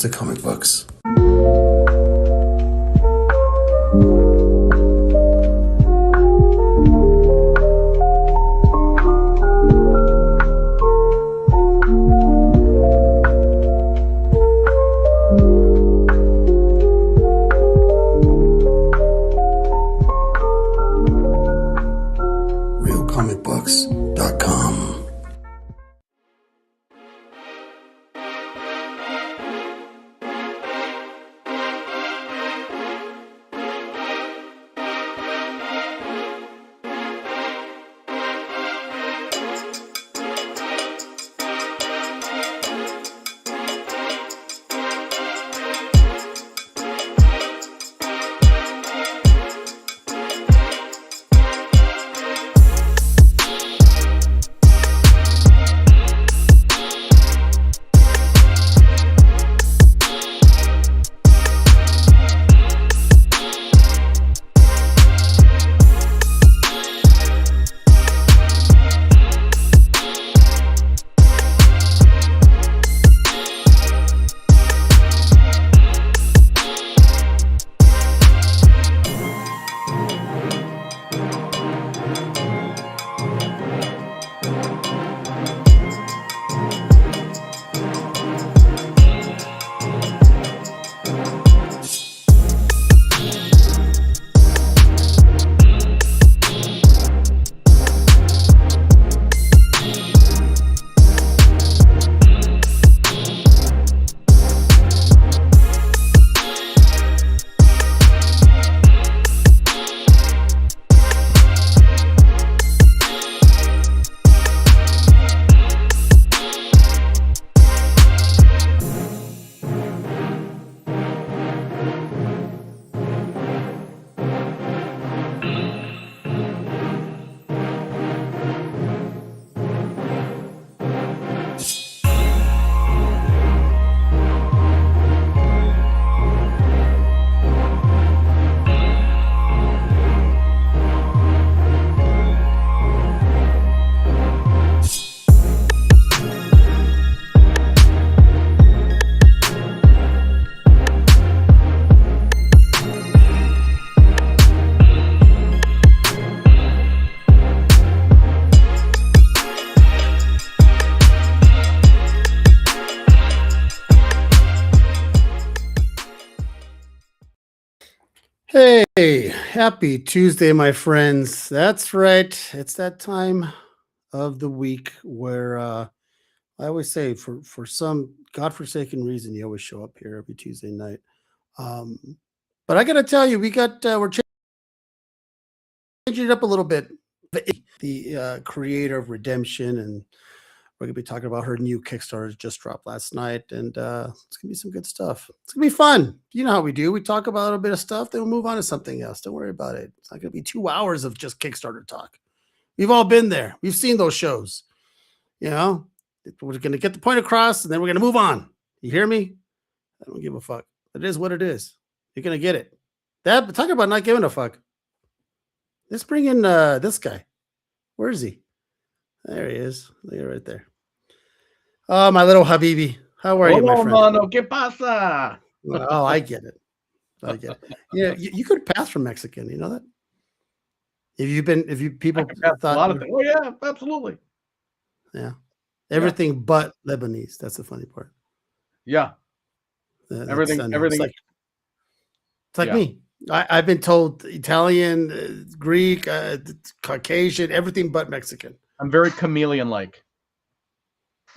comes to comic books. realcomicbooks.com. Hey, happy Tuesday, my friends. That's right. It's that time of the week where I always say for some godforsaken reason, you always show up here every Tuesday night. But I got to tell you, we're changing it up a little bit. The creator of Redemption, and we're going to be talking about her new Kickstarter just dropped last night, and it's going to be some good stuff. It's going to be fun. You know how we do. We talk about a little bit of stuff, then we'll move on to something else. Don't worry about it. It's not going to be 2 hours of just Kickstarter talk. We've all been there. We've seen those shows. You know, we're going to get the point across, and then we're going to move on. You hear me? I don't give a fuck. It is what it is. You're going to get it. Talk about not giving a fuck. Let's bring in this guy. Where is he? There he is. Look right there. Oh, my little Habibi. How are you, my friend? Mano, ¿qué pasa? Oh, I get it. Yeah, you could pass for Mexican. You know that? People thought a lot of things. Oh yeah, absolutely. Yeah, everything but Lebanese. That's the funny part. Yeah, everything. It's like me. I've been told Italian, Greek, Caucasian, everything but Mexican. I'm very chameleon-like.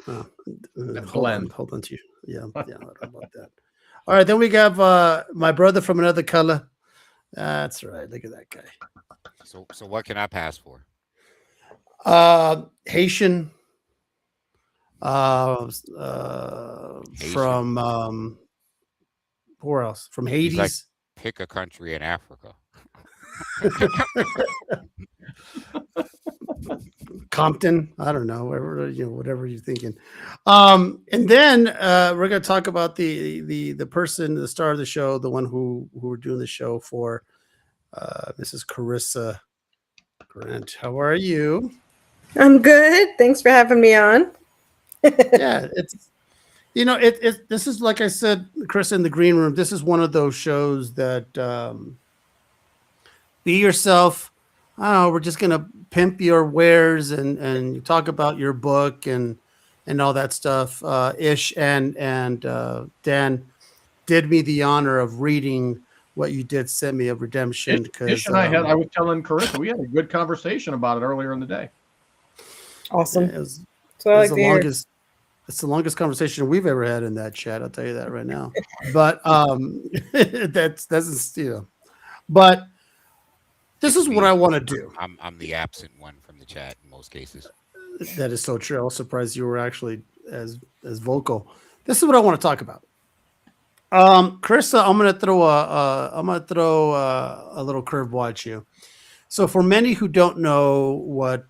Hold on to you. Yeah, I don't know about that. All right, then we have my brother from another color. That's right. Look at that guy. So what can I pass for? Haitian. From where else? From Hades. Like, pick a country in Africa. Compton, I don't know, whatever you're thinking. And then we're going to talk about the person, the star of the show, the one who we're doing the show for, Mrs. Corissa Grant. How are you? I'm good. Thanks for having me on. Yeah, This is like I said, Chris, in the green room. This is one of those shows that be yourself. I don't know. We're just gonna pimp your wares and you talk about your book and all that stuff. Ish and Dan did me the honor of reading what you did send me of Redemption Ish because and I was telling Carissa, we had a good conversation about it earlier in the day. Awesome. it was, That's what I it like was to the hear. longest. It's the longest conversation we've ever had in that chat. I'll tell you that right now. But that's But this It's is what me. I want to do. I'm the absent one from the chat in most cases. That is so true. I was surprised you were actually as vocal. This is what I want to talk about. Carissa, I'm gonna throw a little curveball at you. So, for many who don't know what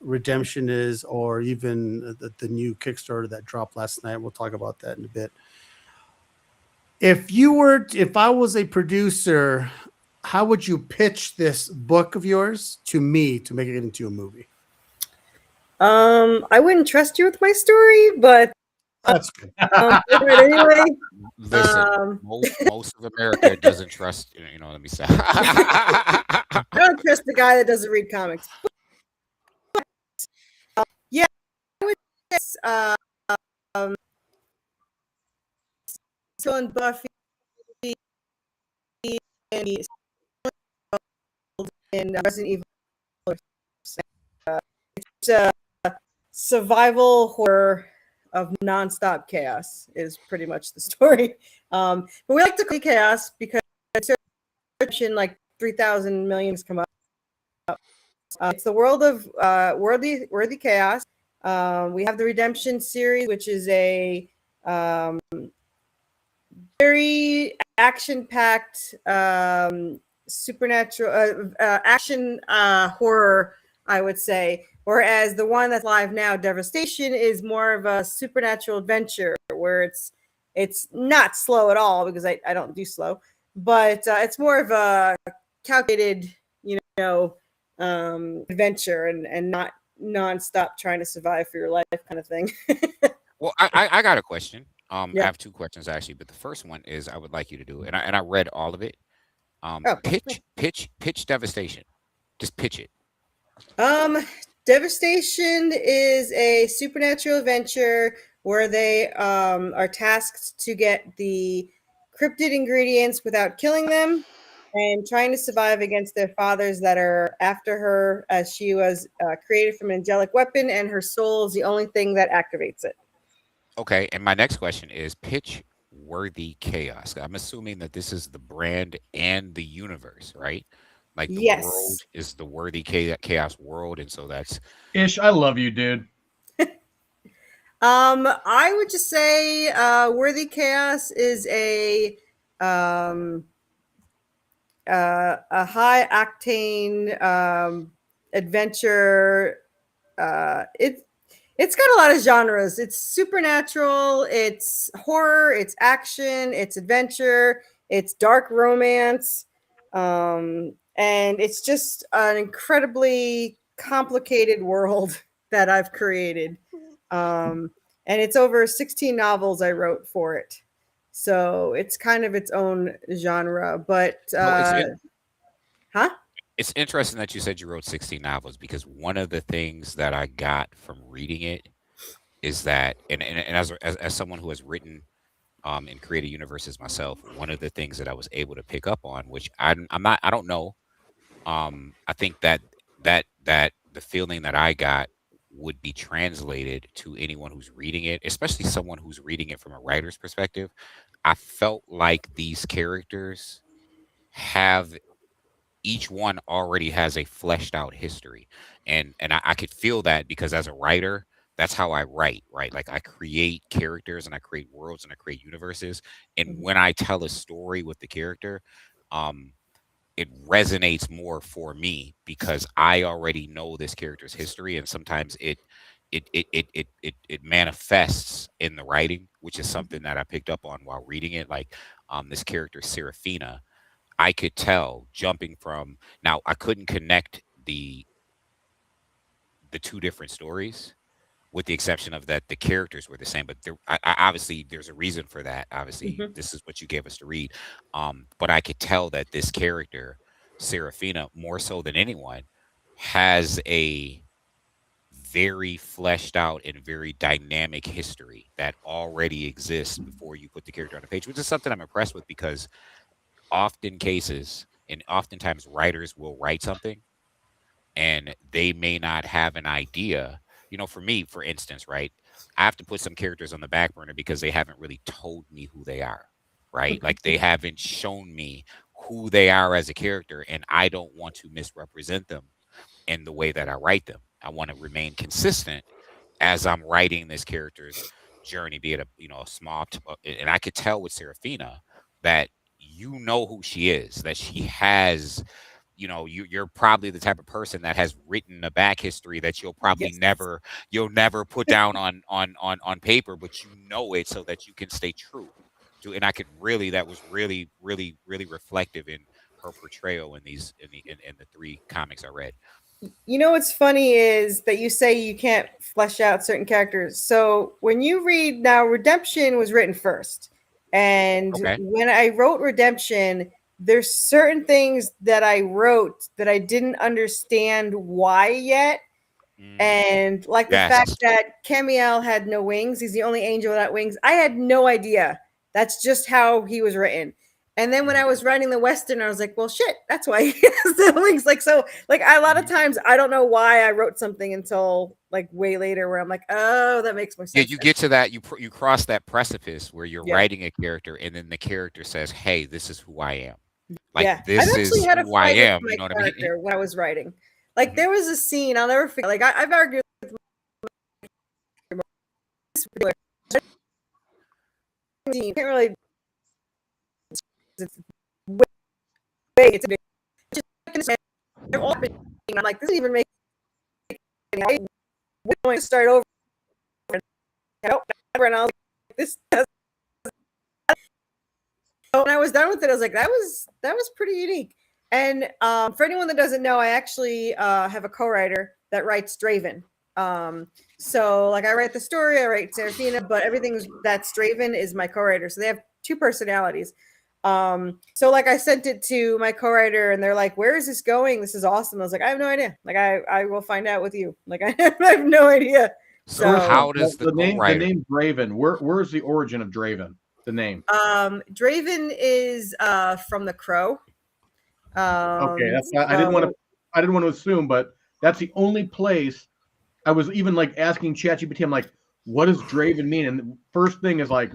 Redemption is, or even the new Kickstarter that dropped last night, we'll talk about that in a bit. If I was a producer, how would you pitch this book of yours to me to make it into a movie? I wouldn't trust you with my story, but That's good. anyway. Listen, most of America doesn't trust. Let me say. I don't trust the guy that doesn't read comics. Yeah, I would guess still in Buffy and Resident Evil. It's a survival horror of nonstop chaos is pretty much the story. But we like to call it chaos because like 3,000 million has come up. It's the world of worthy chaos. We have the Redemption series, which is a very action-packed supernatural action horror, I would say. Whereas the one that's live now, Devastation, is more of a supernatural adventure where it's not slow at all because I don't do slow, but it's more of a calculated, adventure and not nonstop trying to survive for your life kind of thing. Well, I got a question. I Yeah. have two questions actually, but the first one is I would like you to do, and I read all of it. Oh. Pitch Devastation. Just pitch it. Devastation is a supernatural adventure where they are tasked to get the cryptid ingredients without killing them and trying to survive against their fathers that are after her, as she was created from an angelic weapon and her soul is the only thing that activates it. Okay, and my next question is pitch Worthy Chaos. I'm assuming that this is the brand and the universe, right? Like the Yes. world is the Worthy Chaos world, and so that's Ish, I love you, dude. I would just say Worthy Chaos is a high octane adventure. It's got a lot of genres. It's supernatural, it's horror, it's action, it's adventure, it's dark romance, and it's just an incredibly complicated world that I've created. And it's over 16 novels I wrote for it. So it's kind of its own genre, but it's interesting that you said you wrote 16 novels because one of the things that I got from reading it is that, and as someone who has written and created universes myself, one of the things that I was able to pick up on, which I don't know, I think that the feeling that I got would be translated to anyone who's reading it, especially someone who's reading it from a writer's perspective. I felt like these characters have each one already has a fleshed out history, and I could feel that because as a writer, that's how I write, right? Like I create characters and I create worlds and I create universes, and when I tell a story with the character, um it resonates more for me because I already know this character's history, and sometimes it manifests in the writing, which is something that I picked up on while reading it. Like this character Serafina, I could tell jumping from, now I couldn't connect the two different stories, with the exception of that the characters were the same. But obviously there's a reason for that. Obviously, Mhm. this is what you gave us to read. But I could tell that this character, Serafina, more so than anyone, has a very fleshed out and very dynamic history that already exists before you put the character on the page, which is something I'm impressed with because often cases and oftentimes writers will write something and they may not have an idea. For me, for instance, right, I have to put some characters on the back burner because they haven't really told me who they are, right? Like they haven't shown me who they are as a character, and I don't want to misrepresent them in the way that I write them. I want to remain consistent as I'm writing this character's journey, be it a small, and I could tell with Serafina that who she is, that she has, you're probably the type of person that has written a back history that Yes. you'll never put down on paper, but you know it so that you can stay true to. And that was really, really, really reflective in her portrayal in the three comics I read. What's funny is that you say you can't flesh out certain characters. So when you read now, Redemption was written first. And Okay. when I wrote Redemption, there's certain things that I wrote that I didn't understand why yet. And like the fact Yes. that Camiel had no wings, he's the only angel without wings. I had no idea. That's just how he was written. And then when I was writing the Western, I was like, well, shit, that's why he has the wings. Like, so, like, a lot of times I don't know why I wrote something until like way later where I'm like, oh, that makes more Yeah, sense. you get to that, you cross that precipice where you're Yeah. writing a character, and then the character says, "Hey, this is who I am." Like Yeah. I've this actually is had a who I fight with am. my You know what I mean? character when I was writing. Like, Mhm. there was a scene I'll never forget. Like, I've argued with you can't really. It's way, it's a big. I'm like, this doesn't even make. I want to start over. And I was like, this. When I was done with it, I was like, that was pretty unique. And for anyone that doesn't know, I actually have a co-writer that writes Draven. So like I write the story, I write Serafina, but everything that's Draven is my co-writer. So they have two personalities. So like I sent it to my co-writer and they're like, where is this going? This is awesome. I was like, I have no idea. Like I will find out with you. Like I have no idea. So how does the name co-writer? Draven? Where's the origin of Draven? The name. Draven is from the Crow. Okay, I didn't want to assume, but that's the only place I was even like asking ChatGPT. I'm like, what does Draven mean? And the first thing is like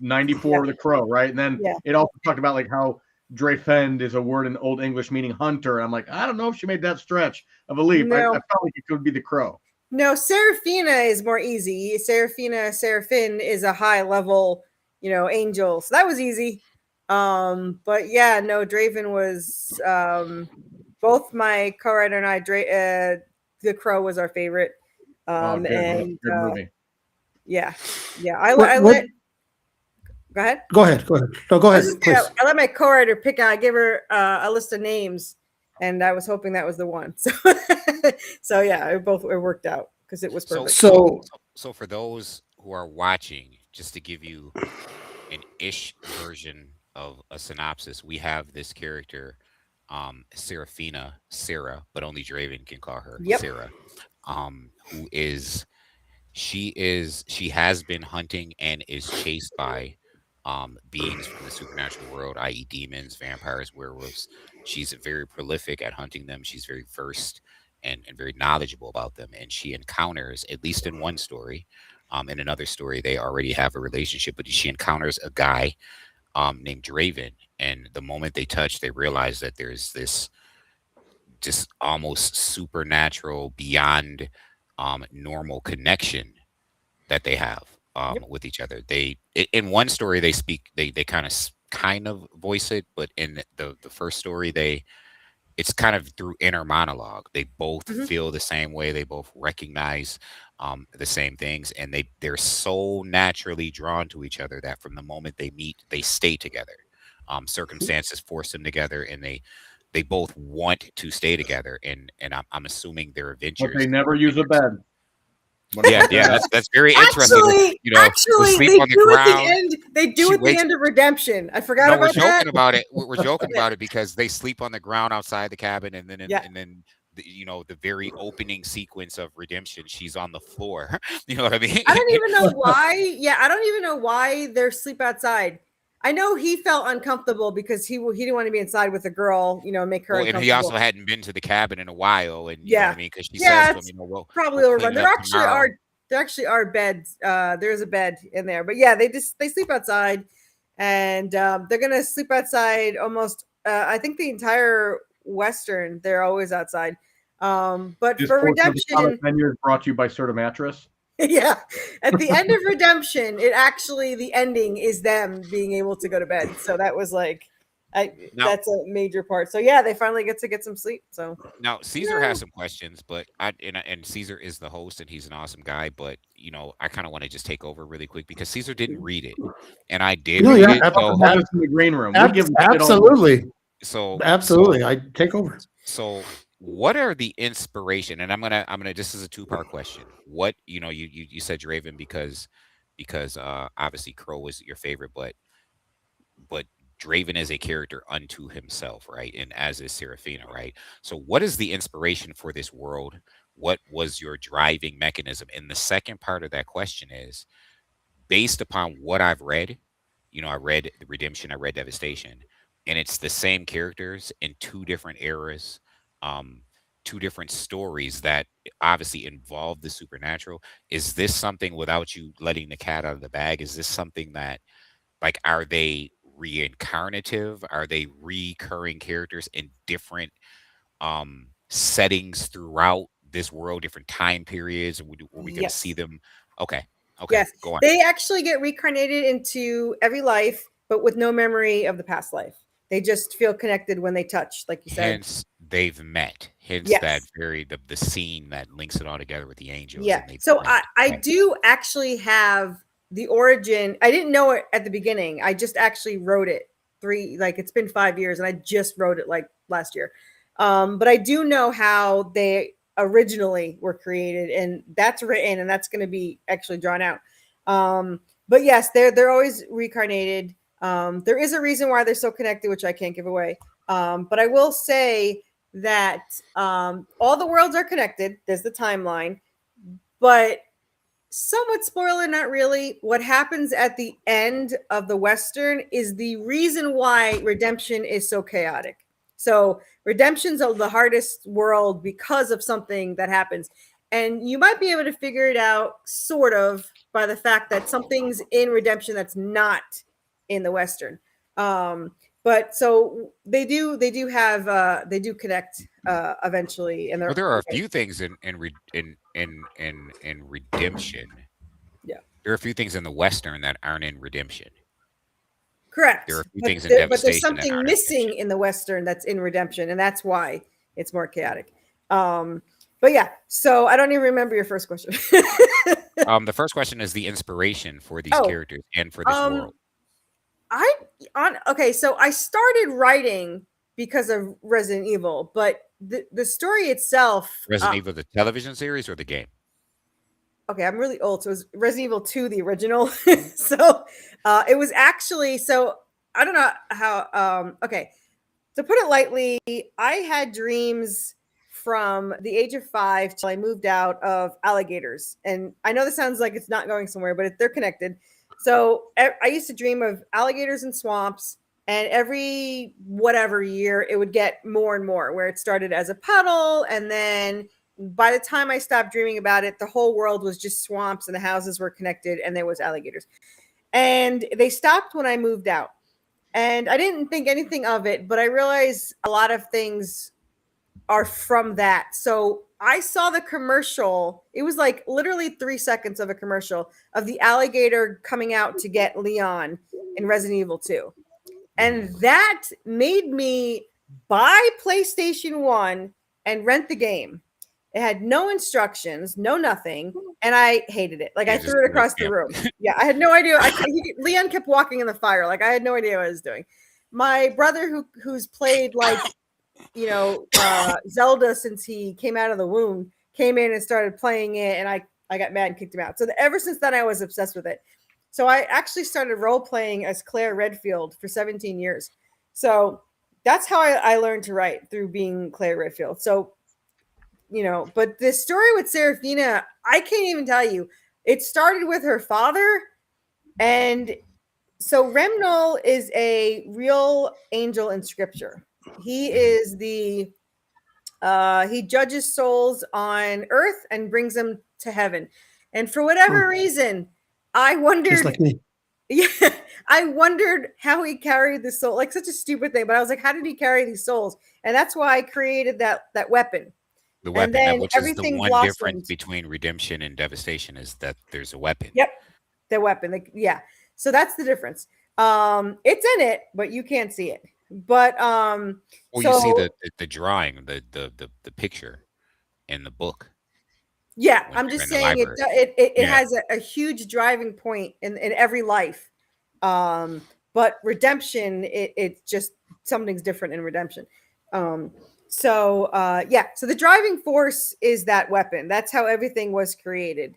94 the Crow, right? And then it also talked about like how Drafend is a word in Old English meaning hunter. I'm like, I don't know if she made that stretch of a leap. No. I felt like it could be the Crow. No, Serafina is more easy. Seraphin is a high level, angel. So that was easy. But yeah, no, Draven was both my co-writer and I. The Crow was our favorite. Good movie. Yeah. I let. Go ahead. Go ahead. No, go ahead. Please. I let my co-writer pick out. I gave her a list of names, and I was hoping that was the one. So yeah, it worked out because it was perfect. So for those who are watching, just to give you an ish version of a synopsis, we have this character, Serafina, Sarah, but only Draven can call her Sarah, who is she has been hunting and is chased by beings from the supernatural world, i.e. demons, vampires, werewolves. She's very prolific at hunting them. She's very versed and very knowledgeable about them. And she encounters, at least in one story, in another story, they already have a relationship, but she encounters a guy named Draven. And the moment they touch, they realize that there's this just almost supernatural, beyond normal connection that they have with each other. In one story they speak, they kind of voice it, but in the first story it's kind of through inner monologue. They both feel the same way. They both recognize the same things, and they're so naturally drawn to each other that from the moment they meet, they stay together. Circumstances force them together, and they both want to stay together. And I'm assuming their adventures. But they never use a bed. That's very interesting. Actually, sleep they on the do at the ground. end. They do She at the wakes- end of Redemption. I forgot No, about we're that. joking about it. We're joking about it because they sleep on the ground outside the cabin, and then the very opening sequence of Redemption, she's on the floor. You know what I mean? I don't even know why. Yeah, I don't even know why they're sleep outside. I know he felt uncomfortable because he didn't want to be inside with a girl, make her Well, and he also uncomfortable. hadn't been to the cabin in a while, and you know what I mean, because she Yeah, says to him, we'll probably we'll overdone. clean it up tomorrow. There actually are beds. There's a bed in there, but yeah, they sleep outside, and they're gonna sleep outside almost. I think the entire Western, they're always outside. But This for portion of the Redemption, comic menu is brought to you by Serta Mattress. yeah, at the end of Redemption, the ending is them being able to go to bed. So that was like, that's a major part. So yeah, they finally get some sleep. So now Caesar has some questions, but and Caesar is the host and he's an awesome guy, but I kind of want to just take over really quick because Caesar didn't read it, and I did read it. So, in the green room. Absolutely. So absolutely, I take over. So what are the inspiration? And I'm gonna this is a two-part question. What you said Draven because obviously Crow was your favorite, but Draven is a character unto himself, right? And as is Seraphina, right? So what is the inspiration for this world? What was your driving mechanism? And the second part of that question is based upon what I've read. I read the Redemption, I read Devastation, and it's the same characters in two different eras, two different stories that obviously involve the supernatural. Is this something, without you letting the cat out of the bag, is this something that, like, are they reincarnative? Are they recurring characters in different settings throughout this world, different time periods? Are we going to see them? Okay. Yes, go on. They actually get reincarnated into every life, but with no memory of the past life. They just feel connected when they touch, like you said. Hence, they've met. Hence, that the scene that links it all together with the angels. Yeah. So I do actually have the origin. I didn't know it at the beginning. I just actually wrote it it's been 5 years, and I just wrote it like last year. But I do know how they originally were created, and that's written, and that's going to be actually drawn out. But yes, they're always reincarnated. There is a reason why they're so connected, which I can't give away. But I will say that all the worlds are connected. There's the timeline, but somewhat spoiler, not really. What happens at the end of the Western is the reason why Redemption is so chaotic. So Redemption's the hardest world because of something that happens. And you might be able to figure it out sort of by the fact that something's in Redemption that's not in the Western. But so they do connect eventually. And there are a few things in Redemption. Yeah. There are a few things in the Western that aren't in Redemption. Correct. There are a few things in Devastation. But there's something missing in the Western that's in Redemption, and that's why it's more chaotic. But yeah, so I don't even remember your first question. The first question is the inspiration for these characters and for this world. So I started writing because of Resident Evil, but the story itself. Resident Evil, the television series or the game? Okay, I'm really old, so it was Resident Evil 2, the original. So it was actually, so I don't know how, okay, to put it lightly, I had dreams from the age of 5 till I moved out of alligators. And I know this sounds like it's not going somewhere, but they're connected. So I used to dream of alligators in swamps, and every whatever year it would get more and more, where it started as a puddle, and then by the time I stopped dreaming about it, the whole world was just swamps and the houses were connected and there was alligators. And they stopped when I moved out. And I didn't think anything of it, but I realized a lot of things are from that. So I saw the commercial. It was like literally 3 seconds of a commercial of the alligator coming out to get Leon in Resident Evil 2. And that made me buy PlayStation 1 and rent the game. It had no instructions, no nothing, and I hated it. Like I threw it across the room. Yeah, I had no idea. Leon kept walking in the fire. Like I had no idea what I was doing. My brother, who's played like Zelda since he came out of the womb, came in and started playing it, and I I got mad and kicked him out. So ever since then, I was obsessed with it. So I actually started role playing as Claire Redfield for 17 years. So that's how I learned to write, through being Claire Redfield. So, but the story with Seraphina, I can't even tell you. It started with her father. And so Remnal is a real angel in scripture. He is he judges souls on earth and brings them to heaven. And for whatever reason, I wondered, Just like me. yeah, I wondered how he carried the soul, like such a stupid thing. But I was like, how did he carry these souls? And that's why I created that weapon. The weapon, then which is the everything one blossomed. difference between redemption and devastation, is that there's a weapon. Yep, the weapon. Yeah, so that's the difference. It's in it, but you can't see it. But Well, you see the drawing, the picture in the book. Yeah, when I'm you're just in the saying library. it Yeah. has a huge driving point in every life. But redemption, it's just something's different in redemption. So the driving force is that weapon. That's how everything was created.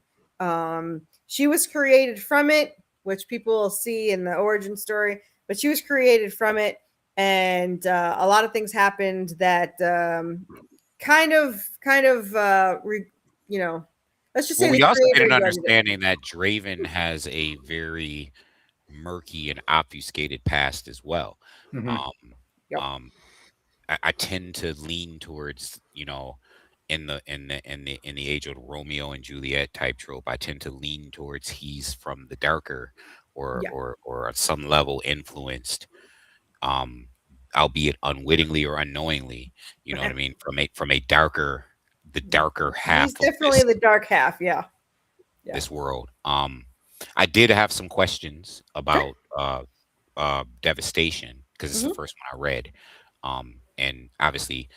She was created from it, which people will see in the origin story, but she was created from it. And a lot of things happened that let's just say Well, we also get an creator dreaded it. understanding that Draven has a very murky and obfuscated past as well. Yep. I tend to lean towards, in the age old Romeo and Juliet type trope, I tend to lean towards he's from the darker or at some level influenced, albeit unwittingly or unknowingly, you know what I mean, from a darker, the darker half. He's definitely the dark half, yeah. This world. I did have some questions about devastation, because it's the first one I read. And obviously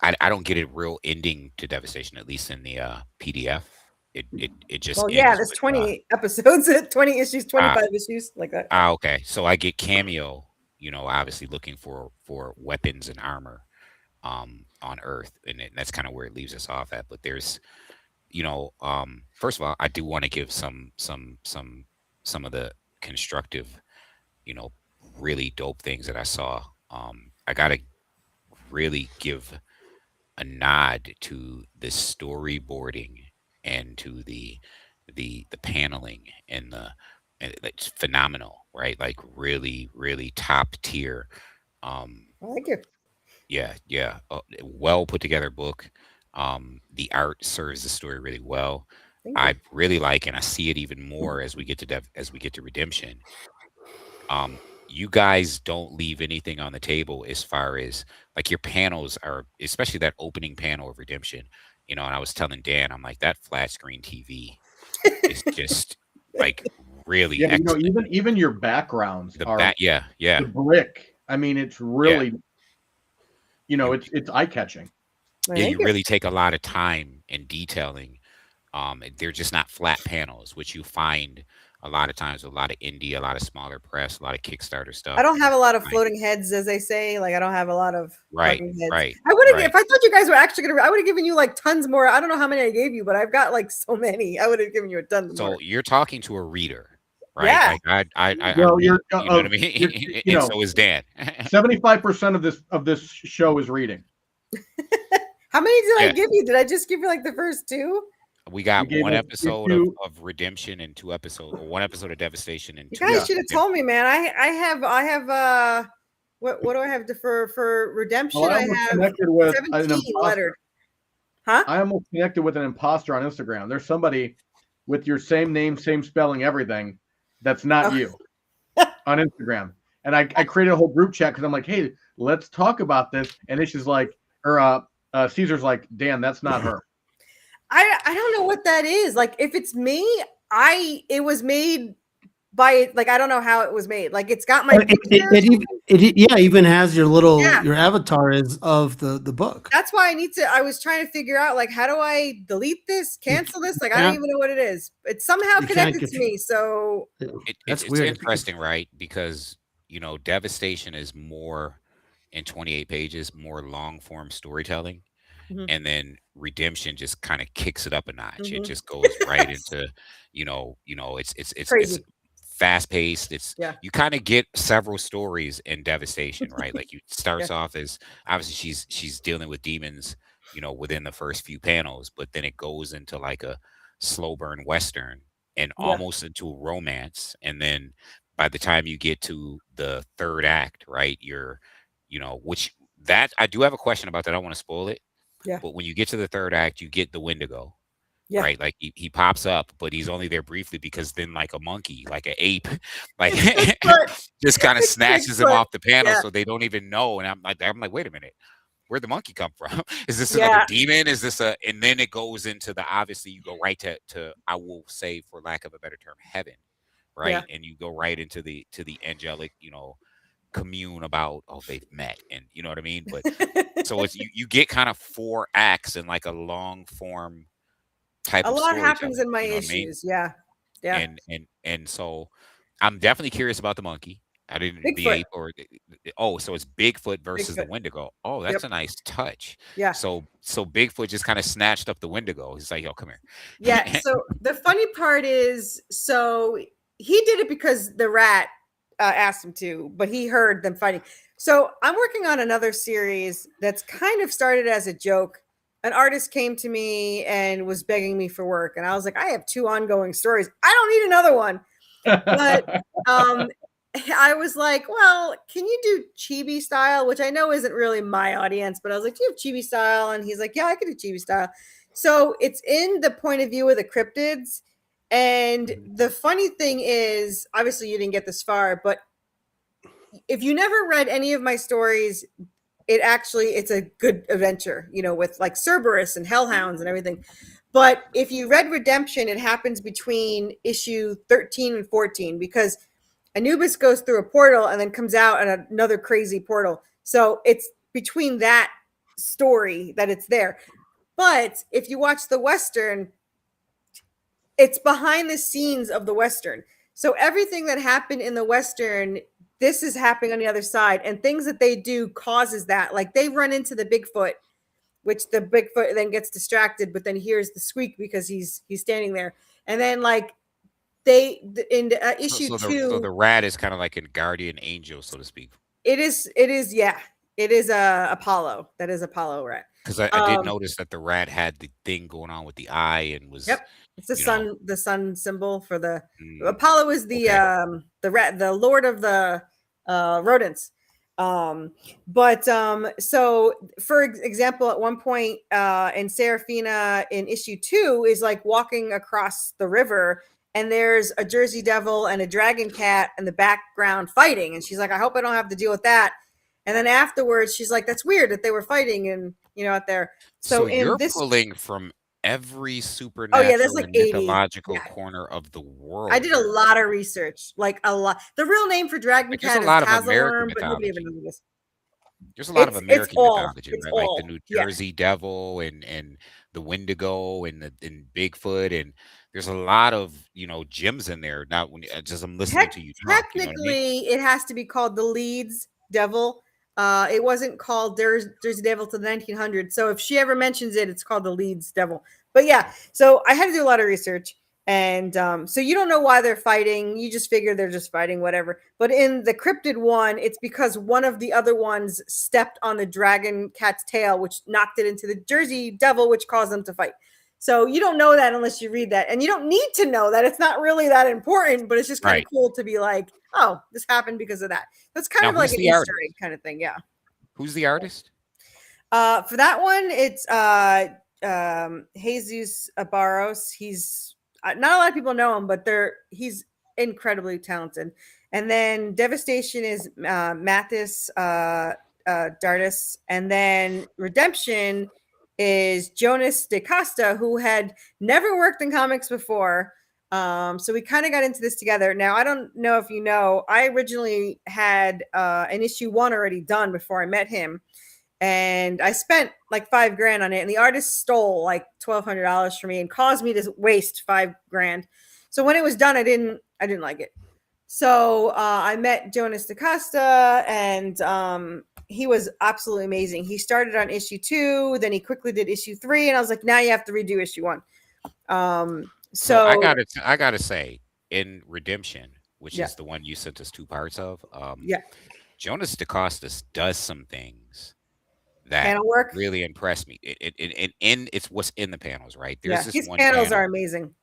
I don't get a real ending to devastation, at least in the PDF. It just there's with, 20 episodes, 20 issues, 25 issues, like that. Okay. So I get Cameo, obviously looking for weapons and armor on Earth, and that's kind of where it leaves us off at. But there's first of all, I do want to give some of the constructive, really dope things that I saw. I gotta really give a nod to the storyboarding and to the paneling and it's phenomenal, right? Like really, really top tier. I like it. Yeah. Well put together book. The art serves the story really well. I really like, and I see it even more as we get to redemption. You guys don't leave anything on the table as far as like your panels are, especially that opening panel of redemption. And I was telling Dan, I'm like, that flat screen TV is just like really excellent. Even your backgrounds are the brick. I mean, it's really it's eye-catching. Yeah, you really take a lot of time in detailing. They're just not flat panels, which you find a lot of times with a lot of indie, a lot of smaller press, a lot of Kickstarter stuff. I don't have a lot of floating heads, as they say. Like I don't have a lot of floating heads. Right. I would have if I thought you guys were actually gonna. I would have given you like tons more. I don't know how many I gave you, but I've got like so many. I would have given you a ton more. So you're talking to a reader, right? Yeah. Like I you know what I mean. And so is Dan. 75% of this show is reading. How many did I give you? Did I just give you like the first two? We got one episode of redemption and one episode of devastation and you guys should have told me, man. I have what do I have for redemption? Well, I have connected with 17 lettered. Huh? I almost connected with an imposter on Instagram. There's somebody with your same name, same spelling, everything. That's not you on Instagram. And I created a whole group chat because I'm like, hey, let's talk about this. And it's just like, Caesar's like, Dan, that's not her. I don't know what that is. Like, if it's me, it was made by like I don't know how it was made. Like it's got my picture. It even has your little your avatar is of the book. That's why I was trying to figure out like how do I delete this, cancel this? Like I don't even know what it is. It's somehow connected to me. So it's weird. Interesting, right? Because devastation is more in 28 pages, more long form storytelling. Mhm. and then Redemption just kind of kicks it up a notch. It Mhm. just goes right into, it's Crazy. fast paced. It's Yeah. you kind of get several stories in Devastation, right? Like you Yeah. starts off as obviously she's dealing with demons, within the first few panels, but then it goes into like a slow burn western and Yeah. almost into a romance, and then by the time you get to the third act, right, which that I do have a question about that. I don't want to spoil it, Yeah. but when you get to the third act, you get the Wendigo, Yeah. right? Like he pops up, but he's only there briefly because then like a monkey, like an ape, like It's Bigfoot. just kind of It's snatches him Bigfoot. off the panel Yeah. so they don't even know. And I'm like, wait a minute, where'd the monkey come from? Is this another Yeah. demon? Is this and then it goes into the, obviously you go right to I will say, for lack of a better term, heaven, Yeah. right? And you go right into the angelic, commune about, oh, they've met, and you know what I mean. But so it's you get kind of 4 acts in like a long form type A of lot happens storytelling, in my you know what I mean? issues. Yeah. Yeah. And so I'm definitely curious about the monkey. I didn't the Bigfoot. ape or oh, so it's Bigfoot versus the Bigfoot. Wendigo. Oh, that's Yep. a nice touch. Yeah. So Bigfoot just kind of snatched up the Wendigo. He's like, yo, come Yeah. here. So the funny part is, so he did it because the rat asked him to, but he heard them fighting. So I'm working on another series that's kind of started as a joke. An artist came to me and was begging me for work, and I was like, I have 2 ongoing stories. I don't need another one. But I was like, well, can you do chibi style, which I know isn't really my audience, but I was like, do you have chibi style? And he's like, yeah, I can do chibi style. So it's in the point of view of the cryptids. And the funny thing is, obviously you didn't get this far, but if you never read any of my stories, it's a good adventure, with like Cerberus and hellhounds and everything. But if you read Redemption, it happens between issue 13 and 14 because Anubis goes through a portal and then comes out at another crazy portal. So it's between that story that it's there. But if you watch the Western, it's behind the scenes of the Western. So everything that happened in the Western, this is happening on the other side. And things that they do causes that. Like they run into the Bigfoot, which the Bigfoot then gets distracted, but then hears the squeak because he's standing there. And then like in issue So 2, the rat is kind of like a guardian angel, so to speak. it is yeah. It is Apollo. That is Apollo rat. Because I did notice that the rat had the thing going on with the eye and was. Yep. It's the sun symbol for the Apollo is the okay. The rat, the lord of the rodents. So for example, at one point in Serafina in issue 2 is like walking across the river and there's a Jersey Devil and a dragon cat in the background fighting. And she's like, I hope I don't have to deal with that. And then afterwards, she's like, that's weird that they were fighting and, out there. So you're in pulling from every supernatural there's like and 80. mythological Yeah. corner of the world. I did a lot of research, like a lot. The real name for dragon cat is Tazzleworm, but nobody ever knows this. There's a lot of American mythology, right? Like the New Jersey Devil and the Wendigo and Bigfoot, and there's a lot of gems in there. Now, when I'm listening to you talk, technically, it has to be called the Leeds Devil. It wasn't called Jersey Devil till the 1900s. So if she ever mentions it, it's called the Leeds Devil. But yeah, so I had to do a lot of research. And so you don't know why they're fighting. You just figure they're just fighting, whatever. But in the cryptid one, it's because one of the other ones stepped on the dragon cat's tail, which knocked it into the Jersey Devil, which caused them to fight. So you don't know that unless you read that. And you don't need to know that. It's not really that important, but it's just kind of cool to be like, oh, this happened because of that. That's kind of like an Easter egg kind of thing. Yeah. Who's the artist? For that one, it's Jesus Barros. He's not a lot of people know him, but he's incredibly talented. And then Devastation is Mathis Dardis. And then Redemption is Jonas DaCosta, who had never worked in comics before. So we kind of got into this together. Now, I don't know if you know, I originally had an issue 1 already done before I met him. And I spent like $5,000 on it. And the artist stole like $1,200 from me and caused me to waste $5,000. So when it was done, I didn't like it. So I met Jonas DaCosta and he was absolutely amazing. He started on issue 2, then he quickly did issue 3, and I was like, now you have to redo issue 1. So I So gotta say, in Redemption, which yeah, is the one you sent us 2 parts of, yeah, Jonas DeCostas does some things that panel work. really impressed me. It's what's in the panels, right? There's Yeah, this his one panels are panel. amazing.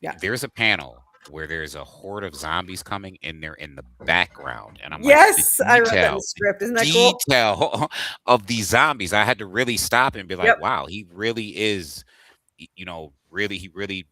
Yeah. There's a panel where there's a horde of zombies coming, and they're in the background, and I'm like, Yes, I read that in the the script. Isn't that cool? detail of these zombies. I had to really stop and be like, Yep. wow, he really is, you know, he really,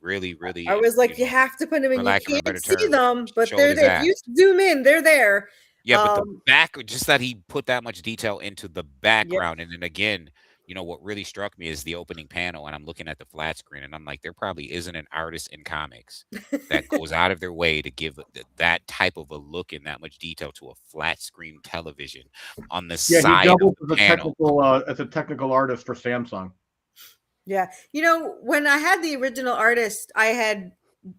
I was like, you have to put them in. for You lack of a better can't see term, them, but showed they're his there. If you ass. zoom in, they're there. Yeah, but the back, just that he put that much detail into the Yep. background, and then again, what really struck me is the opening panel, and I'm looking at the flat screen, and I'm like, there probably isn't an artist in comics that goes out of their way to give that type of a look and that much detail to a flat screen television on the Yeah, he side doubles of the panel. as a technical artist for Samsung. Yeah. When I had the original artist,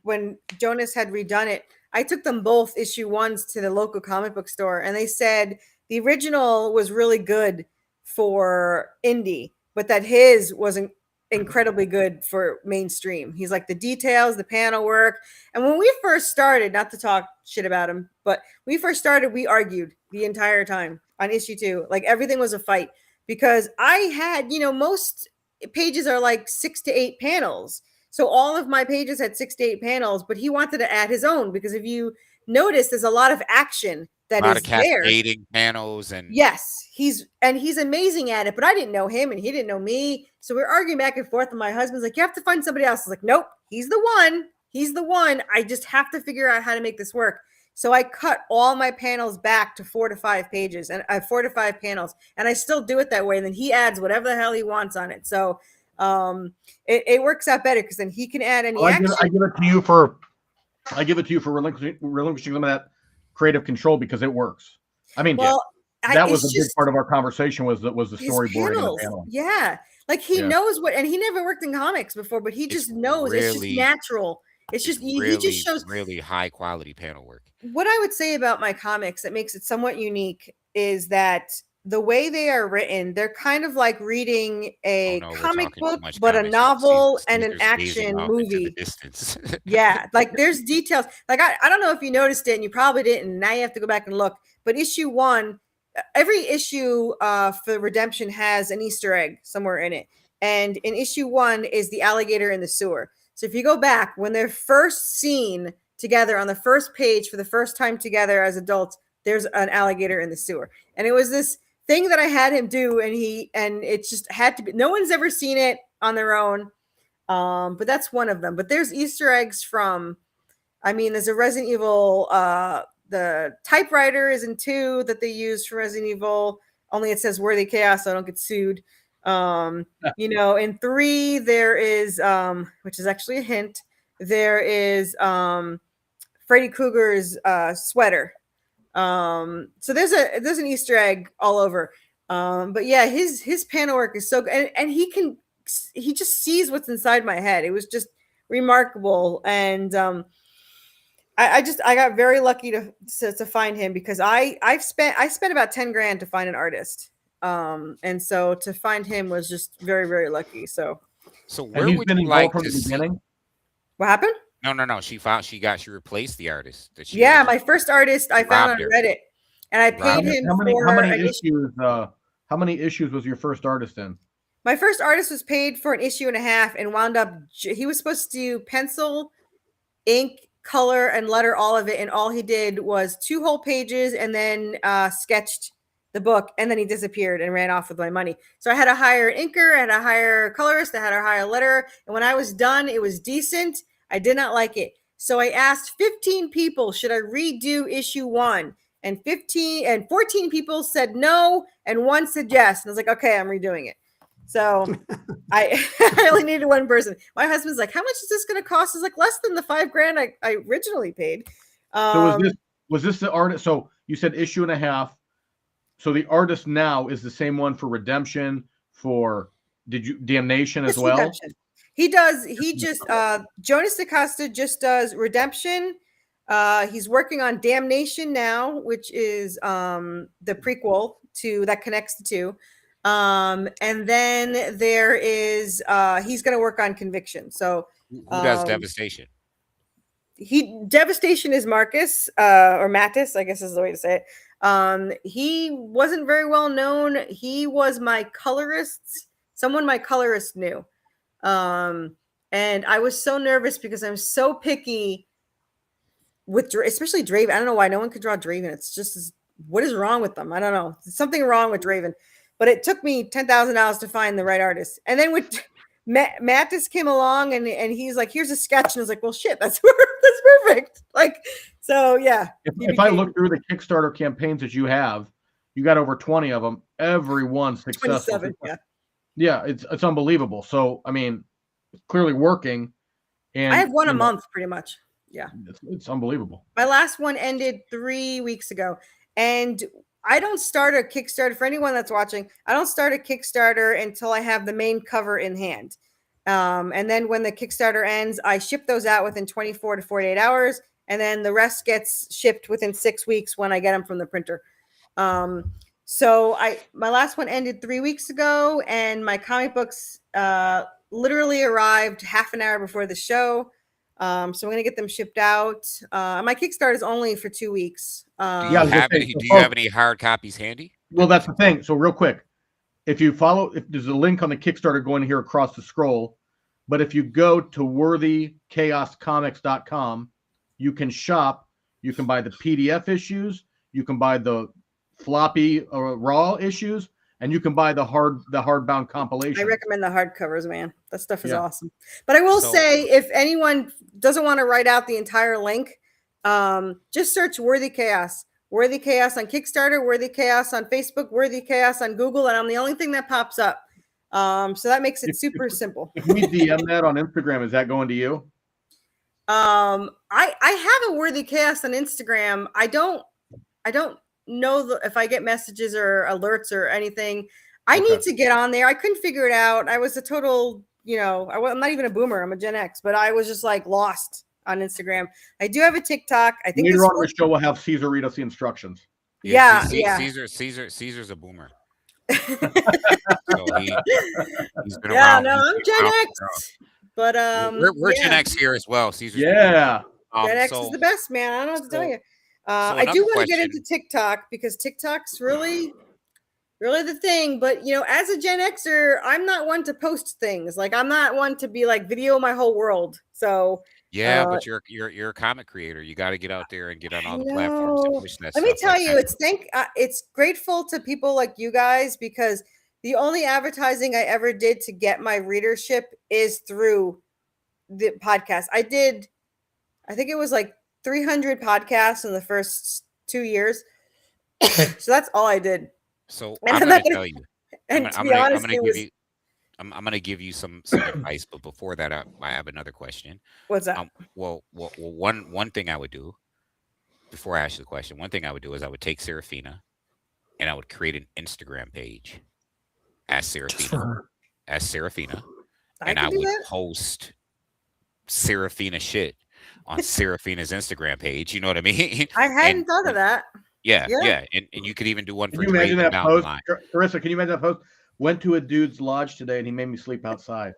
when Jonas had redone it, I took them both issue 1s to the local comic book store, and they said the original was really good for indie, but that his wasn't incredibly good for mainstream. He's like, the details, the panel work. And when we first started, not to talk shit about him, but we first started, we argued the entire time on issue 2. Like, everything was a fight because I had, most pages are like 6 to 8 panels. So all of my pages had 6 to 8 panels, but he wanted to add his own because if you notice, there's a lot of action that A lot is of there. cascading panels and Yes, he's amazing at it, but I didn't know him and he didn't know me. So we're arguing back and forth, and my husband's like, you have to find somebody else. I was like, nope, he's the one. He's the one. I just have to figure out how to make this work. So I cut all my panels back to 4 to 5 pages and 4 to 5 panels, and I still do it that way. And then he adds whatever the hell he wants on it. So it works out better because then he can add any action. I give it to you for relinquishing some of that creative control because it works. I mean, that was a big part of our conversation was the storyboarding and the panel. Yeah, like he knows what, and he never worked in comics before, but he just knows. It's just natural. It's just he just shows really high quality panel work. What I would say about my comics that makes it somewhat unique is that the way they are written, they're kind of like reading a comic book, but a novel and an action movie. Yeah, like there's details. Like I don't know if you noticed it, and you probably didn't. Now you have to go back and look. But issue 1, every issue for Redemption has an Easter egg somewhere in it. And in issue 1 is the alligator in the sewer. So if you go back, when they're first seen together on the first page for the first time together as adults, there's an alligator in the sewer. And it was this thing that I had him do, and it just had to be. No one's ever seen it on their own, but that's one of them. But there's Easter eggs from, there's a Resident Evil, the typewriter is in 2 that they use for Resident Evil, only it says Worthy Chaos, so I don't get sued. In 3 there is, which is actually a hint, there is Freddy Krueger's sweater. So there's an Easter egg all over. But yeah, his panel work is so good, and he just sees what's inside my head. It was just remarkable, and I got very lucky to find him because I spent about 10 grand to find an artist. And so to find him was just very, very lucky. So where would you like to see? What happened? No. She replaced the artist. My first artist I found on Reddit, and I paid him how many issues was your first artist in? My first artist was paid for an issue and a half and wound up. He was supposed to do pencil, ink, color, and letter all of it, and all he did was 2 whole pages and then sketched the book, and then he disappeared and ran off with my money. So I had to hire an inker, I had to hire a colorist, I had to hire a letterer, and when I was done, it was decent. I did not like it. So I asked 15 people, should I redo issue 1? And 14 people said no, and 1 said yes. And I was like, okay, I'm redoing it. So I only needed 1 person. My husband's like, how much is this going to cost? It's like less than the 5 grand I originally paid. So was this the artist? So you said issue and a half. So the artist now is the same one for Redemption, for Damnation as well? Redemption. He just Jonas DaCosta just does Redemption, He's working on Damnation now, which is the prequel to that connects the two. And then there is he's going to work on Conviction. So Who does Devastation? Devastation is Marcus or Mattis, I guess is the way to say it. He wasn't very well known. He was my colorist, someone my colorist knew. And I was so nervous because I'm so picky with especially Draven. I don't know why no one could draw Draven. It's just what is wrong with them? I don't know. There's something wrong with Draven. But it took me $10,000 to find the right artist. And then with Mattis came along and he's like, here's a sketch. And I was like, well, shit, that's perfect. Like, so yeah. If I look through the Kickstarter campaigns that you have, you got over 20 of them. Every one successful. 27, yeah. Yeah, it's unbelievable. So, I mean, it's clearly working. And I have one a month pretty much. Yeah. It's unbelievable. My last one ended 3 weeks ago. And I don't start a Kickstarter for anyone that's watching. I don't start a Kickstarter until I have the main cover in hand. And then when the Kickstarter ends, I ship those out within 24 to 48 hours. And then the rest gets shipped within 6 weeks when I get them from the printer. So my last one ended 3 weeks ago, and my comic books literally arrived half an hour before the show. So I'm going to get them shipped out. My Kickstarter is only for 2 weeks. Do you have any hard copies handy? Well, that's the thing. So real quick, if there's a link on the Kickstarter going here across the scroll, but if you go to worthychaoscomics.com, you can shop. You can buy the PDF issues. You can buy the floppy or raw issues, and you can buy the hardbound compilation. I recommend the hardcovers, man. That stuff is awesome. But I will say, if anyone doesn't want to write out the entire link, just search Worthy Chaos. Worthy Chaos on Kickstarter, Worthy Chaos on Facebook, Worthy Chaos on Google, and I'm the only thing that pops up. So that makes it super simple. If we DM that on Instagram, is that going to you? I have a Worthy Chaos on Instagram. I don't know if I get messages or alerts or anything. I need to get on there. I couldn't figure it out. I was a total, I'm not even a boomer. I'm a Gen X, but I was just like lost on Instagram. I do have a TikTok. I think later on the show we'll have Caesar read us the instructions. Yeah. Caesar's a boomer. So he's been around. No, I'm Gen X. But we're Gen X here as well. Caesar's Gen X is the best, man. I don't know what to tell you. I do want to get into TikTok because TikTok's really the thing. But as a Gen Xer, I'm not one to post things. Like I'm not one to be like video my whole world. So but you're a comic creator. You got to get out there and get on all the platforms and push that. Let me tell you, it's grateful to people like you guys because the only advertising I ever did to get my readership is through the podcast. I think it was like 300 podcasts in the first 2 years. So that's all I did. So I'm going to tell you. And to be honest, I'm going to give you some advice, but before that, I have another question. What's that? One thing I would do before I ask you the question, one thing I would do is I would take Serafina and I would create an Instagram page as Serafina, and I would post Serafina shit on Serafina's Instagram page. You know what I mean? I hadn't thought of that. Yeah. And you could even do one for Can you imagine that post? Corissa, can you imagine that post? Went to a dude's lodge today and he made me sleep outside.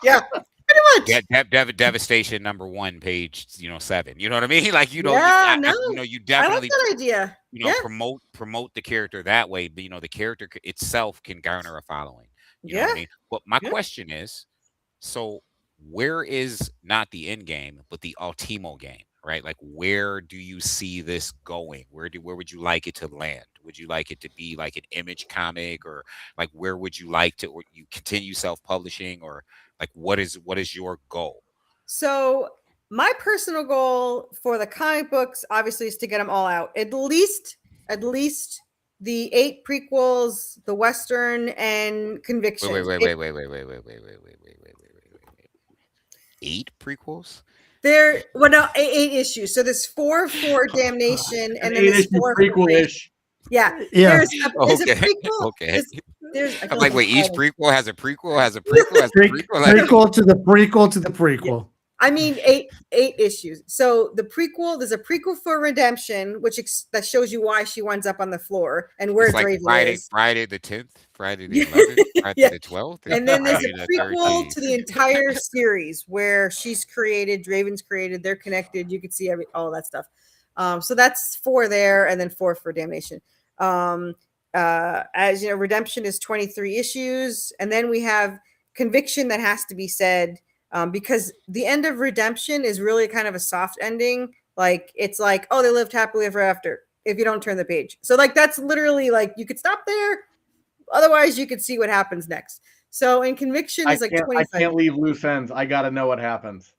Yeah, pretty much. Yeah, Devastation #1, page 7. You know what I mean? Like you definitely I like that idea. Promote the character that way. But the character itself can garner a following. You know what I mean? But my question is, so where is not the end game, but the Ultimo game? Right? Like, where do you see this going? Where would you like it to land? Would you like it to be like an Image comic, or like where would you like to, or you continue self-publishing, or like what is your goal? So my personal goal for the comic books, obviously, is to get them all out. At least the 8 prequels, the Western, and Conviction. Wait. 8 prequels? 8 issues. So there's 4 for Damnation, and then there's 4 prequel-ish. Yeah. There's a prequel. Okay. I'm like, wait, each prequel has a prequel, has a prequel, has a prequel. Prequel to the prequel to the prequel. I mean, eight issues. So the prequel, there's a prequel for Redemption, that shows you why she winds up on the floor and where It's like Draven is. Friday the 10th, Friday the 11th, Friday Yeah. the 12th, And then there's a Friday the prequel to 13th. the entire series where she's created, Draven's created, they're connected. You can see all that stuff. So that's 4 there, and then 4 for Damnation. As you know, Redemption is 23 issues, and then we have Conviction that has to be said, because the end of Redemption is really kind of a soft ending. Like, it's like, oh, they lived happily ever after if you don't turn the page. So like, that's literally like, you could stop there. Otherwise, you could see what happens next. So in Conviction is like 25. I can't leave loose ends. I got to know what happens.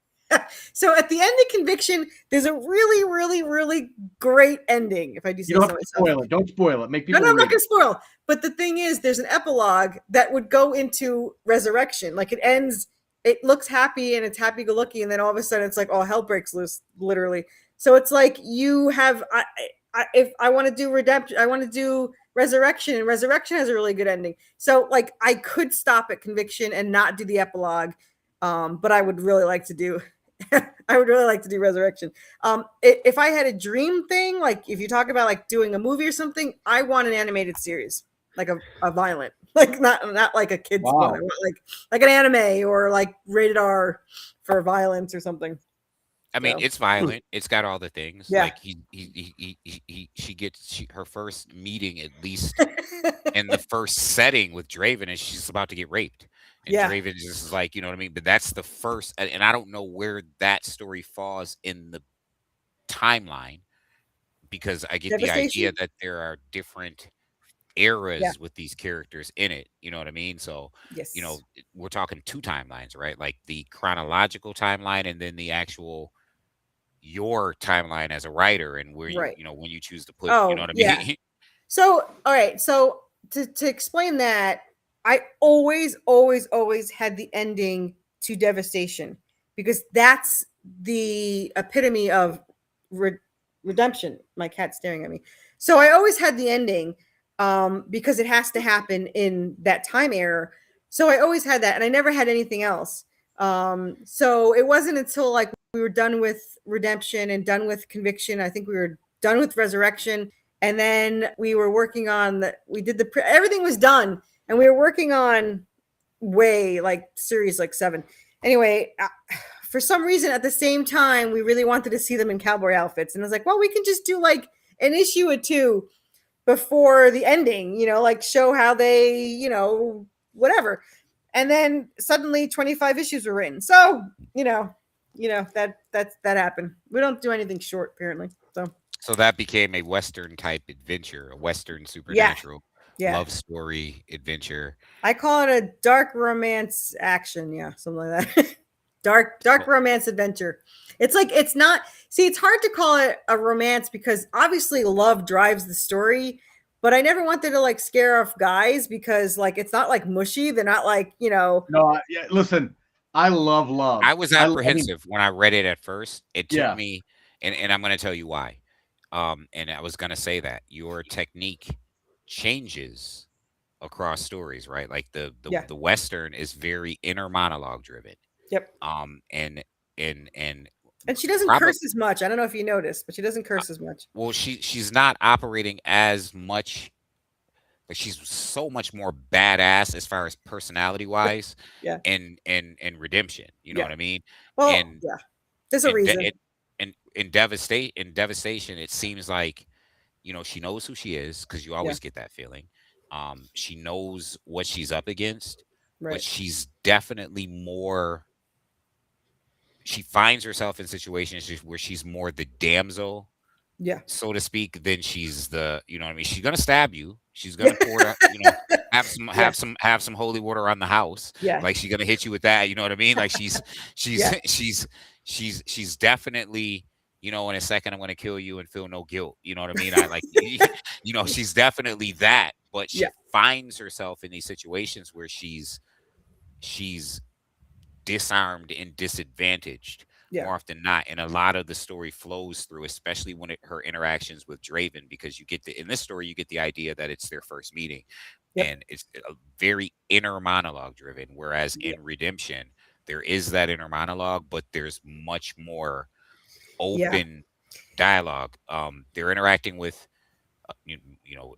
So at the end of Conviction, there's a really, really, really great ending. If I do say you don't so have to myself. spoil it. Don't spoil it. Make people. No, I'm not read going to spoil. But the thing is, there's an epilogue that would go into Resurrection. Like, it ends, it looks happy and it's happy-go-lucky, and then all of a sudden it's like, oh, hell breaks loose, literally. So it's like, you have, if I want to do Redemption, I want to do Resurrection, and Resurrection has a really good ending. So like, I could stop at Conviction and not do the epilogue, but I would really like to do. I would really like to do Resurrection. If I had a dream thing, like if you talk about like doing a movie or something, I want an animated series, like a violent, like not like a kid's one. I want like an anime or like rated R for violence or something. I mean, it's violent. It's got all the things. Yeah. Like she gets her first meeting, at least in the first setting with Draven, and she's about to get raped. And Draven is just like, you know what I mean? But that's the first, and I don't know where that story falls in the timeline, because I get the idea that there are different eras with these characters in it. You know what I mean? So, yes, you know, we're talking 2 timelines, right? Like the chronological timeline, and then the actual your timeline as a writer, and where you know, when you choose to put, you know what I mean? Yeah. So, all right. So to explain that, I always had the ending to Devastation, because that's the epitome of redemption. My cat's staring at me. So I always had the ending, because it has to happen in that time era. So I always had that, and I never had anything else. So it wasn't until like we were done with Redemption and done with Conviction. I think we were done with Resurrection, and then we were working on everything was done, and we were working on series like 7. Anyway, for some reason at the same time, we really wanted to see them in cowboy outfits, and I was like, well, we can just do like an issue or 2 before the ending, you know, like show how they, you know, whatever. And then suddenly 25 issues were written. So, you know, that happened. We don't do anything short, apparently. So that became a Western type adventure, a Western supernatural love story adventure. I call it a dark romance action. Yeah, something like that. dark romance adventure. It's like, it's not, see, it's hard to call it a romance because obviously love drives the story, but I never wanted to like scare off guys, because like, it's not like mushy. They're not like, you know. No, listen, I love love. I was apprehensive when I read it at first. It took me, and I'm going to tell you why. And I was going to say that your technique changes across stories, right? Like the Western is very inner monologue driven. Yep. And she doesn't curse as much. I don't know if you noticed, but she doesn't curse as much. Well, she's not operating as much. Like, she's so much more badass as far as personality wise. And Redemption. You know what I mean? Well, there's a reason. In Devastation, it seems like, you know, she knows who she is, because you always get that feeling. She knows what she's up against, but she's definitely more. She finds herself in situations where she's more the damsel, so to speak, than she's the, you know what I mean? She's gonna stab you. She's gonna pour, you know, have some holy water on the house. Like, she's gonna hit you with that. You know what I mean? Like, she's definitely, you know, in a second I'm gonna kill you and feel no guilt. You know what I mean? I like, you know, she's definitely that, but she finds herself in these situations where she's disarmed and disadvantaged more often than not, and a lot of the story flows through, especially when her interactions with Draven, because you get in this story you get the idea that it's their first meeting, and it's a very inner monologue driven, whereas in Redemption there is that inner monologue, but there's much more Yeah. open dialogue. They're interacting with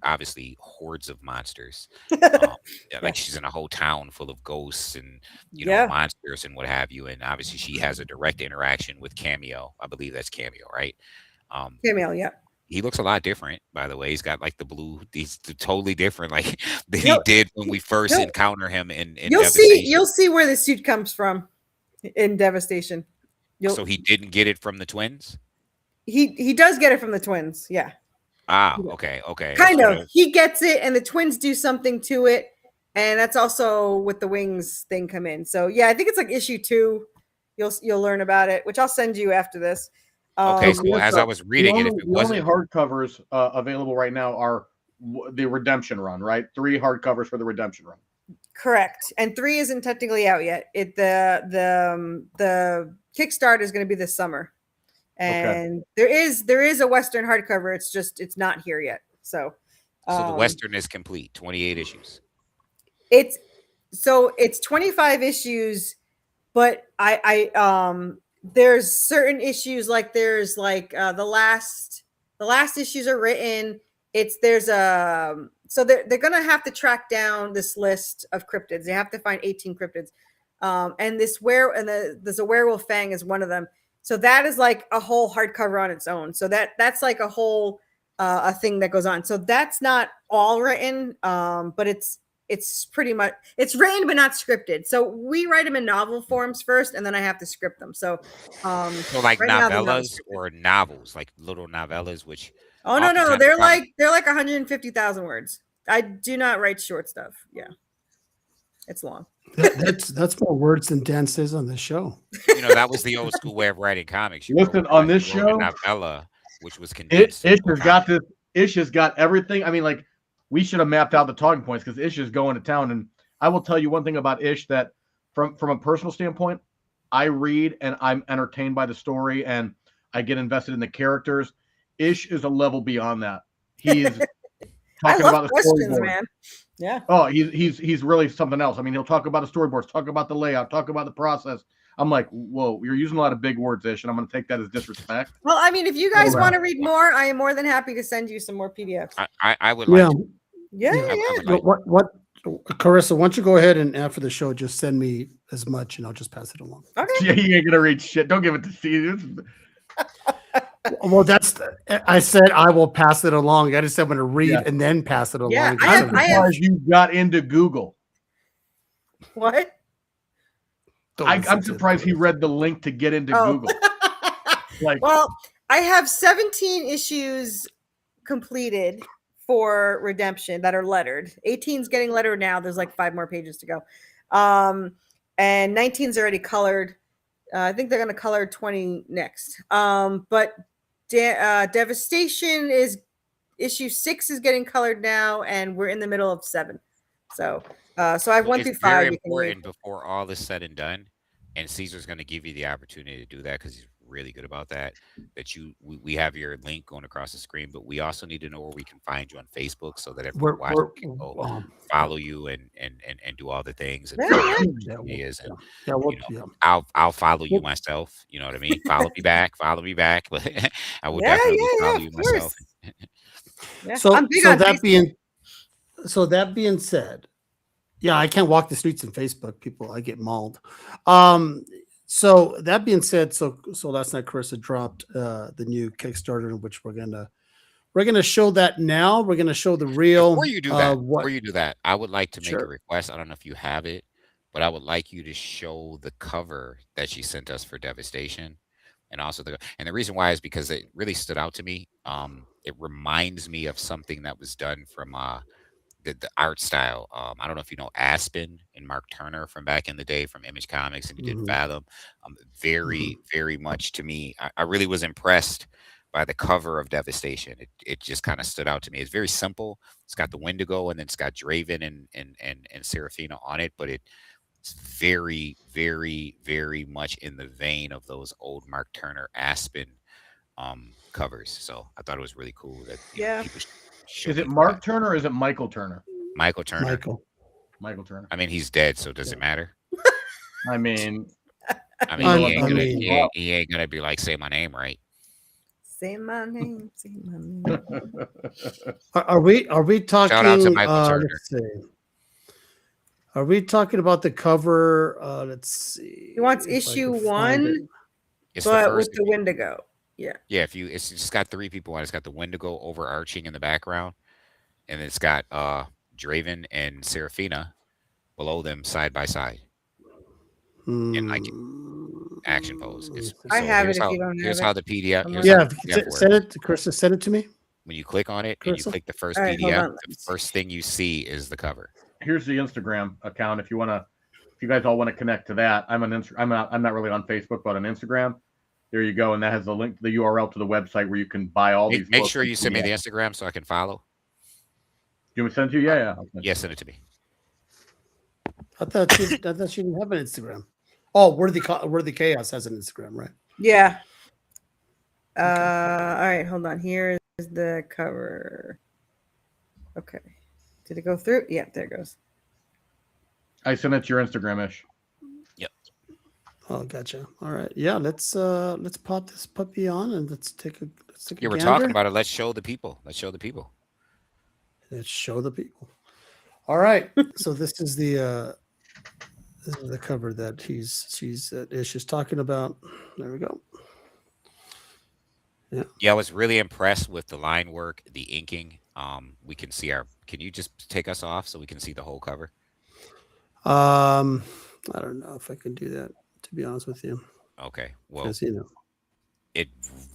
obviously hordes of monsters. Yeah, like she's in a whole town full of ghosts and Yeah. monsters and what have you. And obviously she has a direct interaction with Cameo. I believe that's Cameo, right? Cameo, yeah. He looks a lot different, by the way. He's got like the blue. He's totally different, like than he You'll- did when we first you'll- encounter him in You'll Devastation. see where the suit comes from in Devastation. So he didn't get it from the twins. He does get it from the twins, yeah. Ah, okay. Kind That's of. He gets it, and the twins do something to it, and that's also with the wings thing come in. So yeah, I think it's like issue 2. You'll learn about it, which I'll send you after this. Okay, so as I was reading it, if it the only wasn't hardcovers available right now are the Redemption run, right? 3 hardcovers for the Redemption run. Correct, and 3 isn't technically out yet. The Kickstart is going to be this summer, and there is a Western hardcover. It's not here yet. So the Western is complete, 28 issues. It's 25 issues, but I there's certain issues like there's like the last issues are written. So they're gonna have to track down this list of cryptids. They have to find 18 cryptids, and there's a werewolf fang is one of them. So that is like a whole hardcover on its own. So that's like a whole a thing that goes on. So that's not all written, but it's pretty much it's written but not scripted. So we write them in novel forms first, and then I have to script them. So like right now they're not novellas or novels, like little novellas, which oh no oftentimes they're probably- like 150,000 words. I do not write short stuff. Yeah, it's long. That's more words than Dan says on the show. that was the old school way of writing comics. You Listen, wrote- on this you wrote a show, novella, which was condensed. Ish has got this. Ish has got everything. I mean, like, we should have mapped out the talking points because Ish is going to town. And I will tell you one thing about Ish that from a personal standpoint, I read and I'm entertained by the story and I get invested in the characters. Ish is a level beyond that. He's I talking love about the questions, storyboard. man. Yeah. Oh, he's really something else. I mean, he'll talk about the storyboards, talk about the layout, talk about the process. I'm like, whoa, you're using a lot of big words, Ish, and I'm going to take that as disrespect. Well, I mean, if you guys want to read more, I am more than happy to send you some more PDFs. I would like to. Yeah. I would like What Carissa, why don't you go ahead and after the show, just send me as much and I'll just pass it along. Okay. Yeah, you ain't going to read shit. Don't give it to Steve. Well, I said I will pass it along. I just said I'm going to read and then pass it along. Yeah, I'm surprised you got into Google. What? I'm surprised he read the link to get into Google. Well, I have 17 issues completed for Redemption that are lettered. 18's getting lettered now. There's like 5 more pages to go. And 19's already colored. I think they're going to color 20 next. But Devastation is issue 6 is getting colored now, and we're in the middle of 7. So I have 1 through 5. Very important before all is said and done, and Caesar's going to give you the opportunity to do that because he's really good about that. That we have your link going across the screen, but we also need to know where we can find you on Facebook so that everyone watching can go follow you and do all the things. And I'll follow you myself. You know what I mean? Follow me back. But I will definitely follow you myself. So that being said, yeah, I can't walk the streets in Facebook. People, I get mauled. So that being said, so last night Corissa dropped the new Kickstarter, in which we're gonna show that now. We're gonna show the real. Before you do that, I would like to make a request. I don't know if you have it, but I would like you to show the cover that she sent us for Devastation, and also the reason why is because it really stood out to me. It reminds me of something that was done from the art style. I don't know if you know Aspen and Mark Turner from back in the day from Image Comics, and he did Fathom. Very much to me. I really was impressed by the cover of Devastation. It just kind of stood out to me. It's very simple. It's got the Wendigo and then it's got Draven and Serafina on it, but it's very much in the vein of those old Mark Turner Aspen covers. So I thought it was really cool that people is it Mark Turner or is it Michael Turner? Michael Turner. Michael Turner. I mean, he's dead, so does it matter? I mean, I mean, he ain't I gonna mean- he ain't gonna be like, say my name right. Say my name. Say my name. Are we talking? Shout out to Michael Turner. Let's see. Are we talking about the cover? Let's see. He wants if I issue can find it. 1, It's the but first. with the Wendigo. Yeah. Yeah, it's just got 3 people on it. It's got the Wendigo overarching in the background, and it's got Draven and Seraphina below them side by side in like action pose. I have it here's if how, you don't here's have how it. the PDF. Here's Yeah, how the PDF works. send it to Chris. Send it to me. When you click on it and you Corissa? click the first All right, hold PDF, on, let me the see. first thing you see is the cover. Here's the Instagram account if you guys all want to connect to that. I'm not really on Facebook, but on Instagram. There you go, and that has the link to the URL to the website where you can buy all these. Make books sure in you send me the PDF. Instagram so I can follow. Do you want me to send it to you? Yeah. Okay. Yeah, send it to me. I thought she didn't have an Instagram. Oh, Worthy Chaos has an Instagram, right? Yeah. All right, hold on. Here's the cover. Okay. Did it go through? Yeah, there it goes. I sent it to your Instagram, Ish. Oh, gotcha. All right. Yeah, let's pop this puppy on and let's take a Yeah, we're gander. talking about it. Let's show the people. Let's show the people. Let's show the people. All right. So this is the cover that Ish is talking about. There we go. Yeah, I was really impressed with the line work, the inking. We can see can you just take us off so we can see the whole cover? I don't know if I can do that, to be honest with you. Okay. Well, 'Cause, you know. it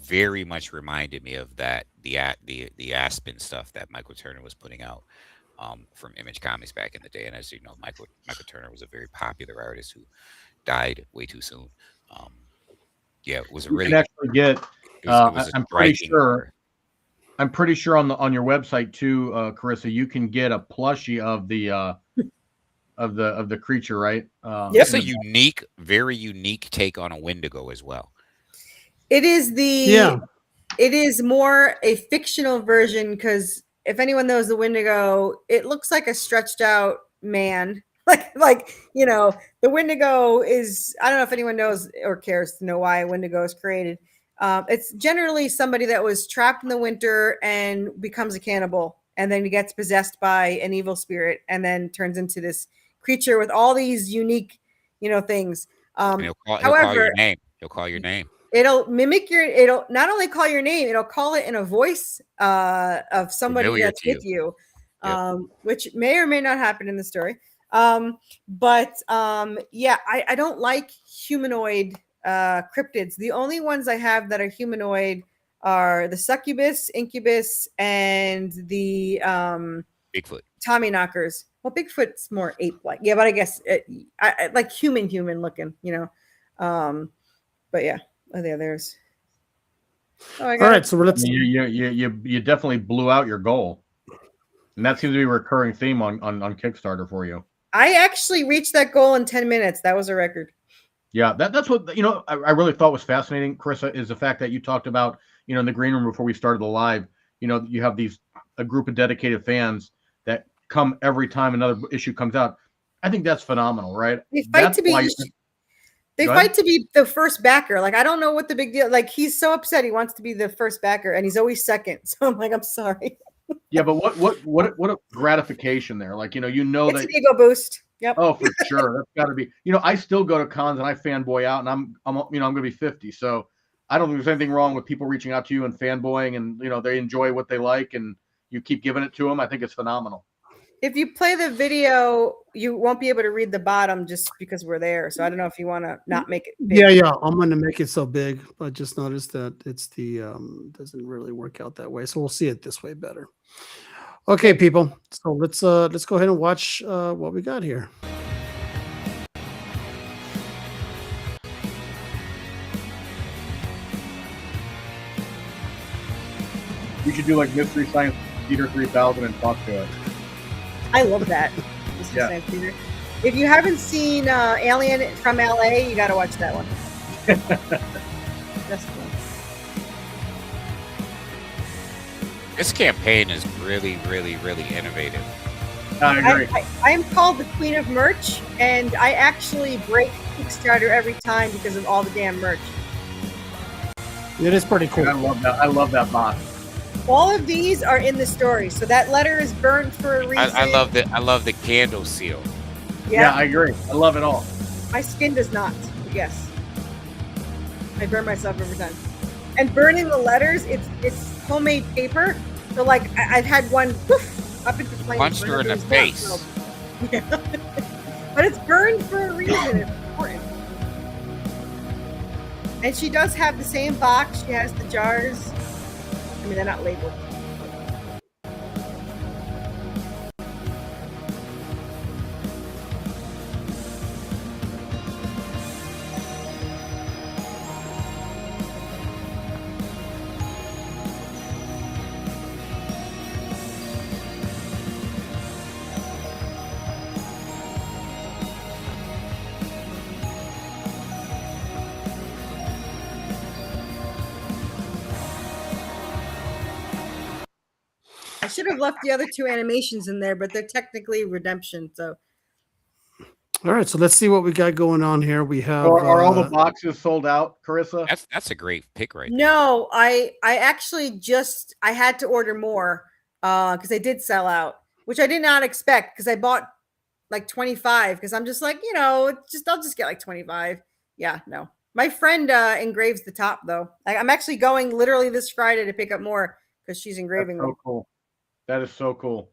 very much reminded me of that the Aspen stuff that Michael Turner was putting out from Image Comics back in the day. And as you know, Michael Turner was a very popular artist who died way too soon. Yeah, it was a You really can actually get. it was a I'm pretty striking sure. cover. I'm pretty sure on your website too, Carissa, you can get a plushie of the creature, right? It's a unique, very unique take on a Wendigo as well. It is Yeah. It is more a fictional version because if anyone knows the Wendigo, it looks like a stretched out man. Like the Wendigo is. I don't know if anyone knows or cares to know why a Wendigo is created. It's generally somebody that was trapped in the winter and becomes a cannibal, and then he gets possessed by an evil spirit, and then turns into this creature with all these unique, things. And he'll call However, your name. He'll call your name. it'll mimic it'll not only call your name, it'll call it in a voice of somebody Familiar that's to with you, Yep. which may or may not happen in the story. I don't like humanoid cryptids. The only ones I have that are humanoid are the succubus, incubus, and the Bigfoot. Tommy knockers. Well, Bigfoot's more ape-like. Yeah, but I guess I like human looking, but yeah, there's. Oh, I got All it. right. So let's. You definitely blew out your goal, and that seems to be a recurring theme on Kickstarter for you. I actually reached that goal in 10 minutes. That was a record. Yeah, that's what I really thought was fascinating, Carissa, is the fact that you talked about in the green room before we started the live. You have a group of dedicated fans that come every time another issue comes out. I think that's phenomenal, right? They fight to be. They Go fight ahead. to be the first backer. Like I don't know what the big deal. Like he's so upset he wants to be the first backer, and he's always second. So I'm like, I'm sorry. Yeah, but what a gratification there. Like It's that. an ego boost. Yep. Oh, for sure. That's got to be. I still go to cons and I fanboy out, and I'm going to be 50. So I don't think there's anything wrong with people reaching out to you and fanboying, and they enjoy what they like, and you keep giving it to them. I think it's phenomenal. If you play the video, you won't be able to read the bottom just because we're there. So I don't know if you want to not make it big. Yeah. I'm going to make it so big. I just noticed that it's doesn't really work out that way. So we'll see it this way better. Okay, people. So let's go ahead and watch what we got here. We should do like Mystery Science Theater 3000 and talk to it. I love that. Mr. Yeah. Science Theater. If you haven't seen Alien from LA, you got to watch that one. Best one. This campaign is really, really, really innovative. I agree. I am called the queen of merch, and I actually break Kickstarter every time because of all the damn merch. It is pretty cool. I love that. I love that box. All of these are in the story, so that letter is burned for a reason. I love the candle seal. Yeah, I agree. I love it all. My skin does not. But yes, I burn myself every time. And burning the letters, it's homemade paper. So like I've had one poof, up into flames. Punched her in the face. Yeah. But it's burned for a reason. It's important. And she does have the same box. She has the jars. I mean, they're not labeled. I should have left the other two animations in there, but they're technically redemption. So, All right, so let's see what we got going on here. We have Are all the boxes sold out, Carissa? That's a great pick right there. no, I actually I had to order more because they did sell out, which I did not expect because I bought like 25 because I'm just like, I'll just get like 25. Yeah, no. My friend engraves the top though. I'm actually going literally this Friday to pick up more because she's engraving That's so them. cool. That is so cool.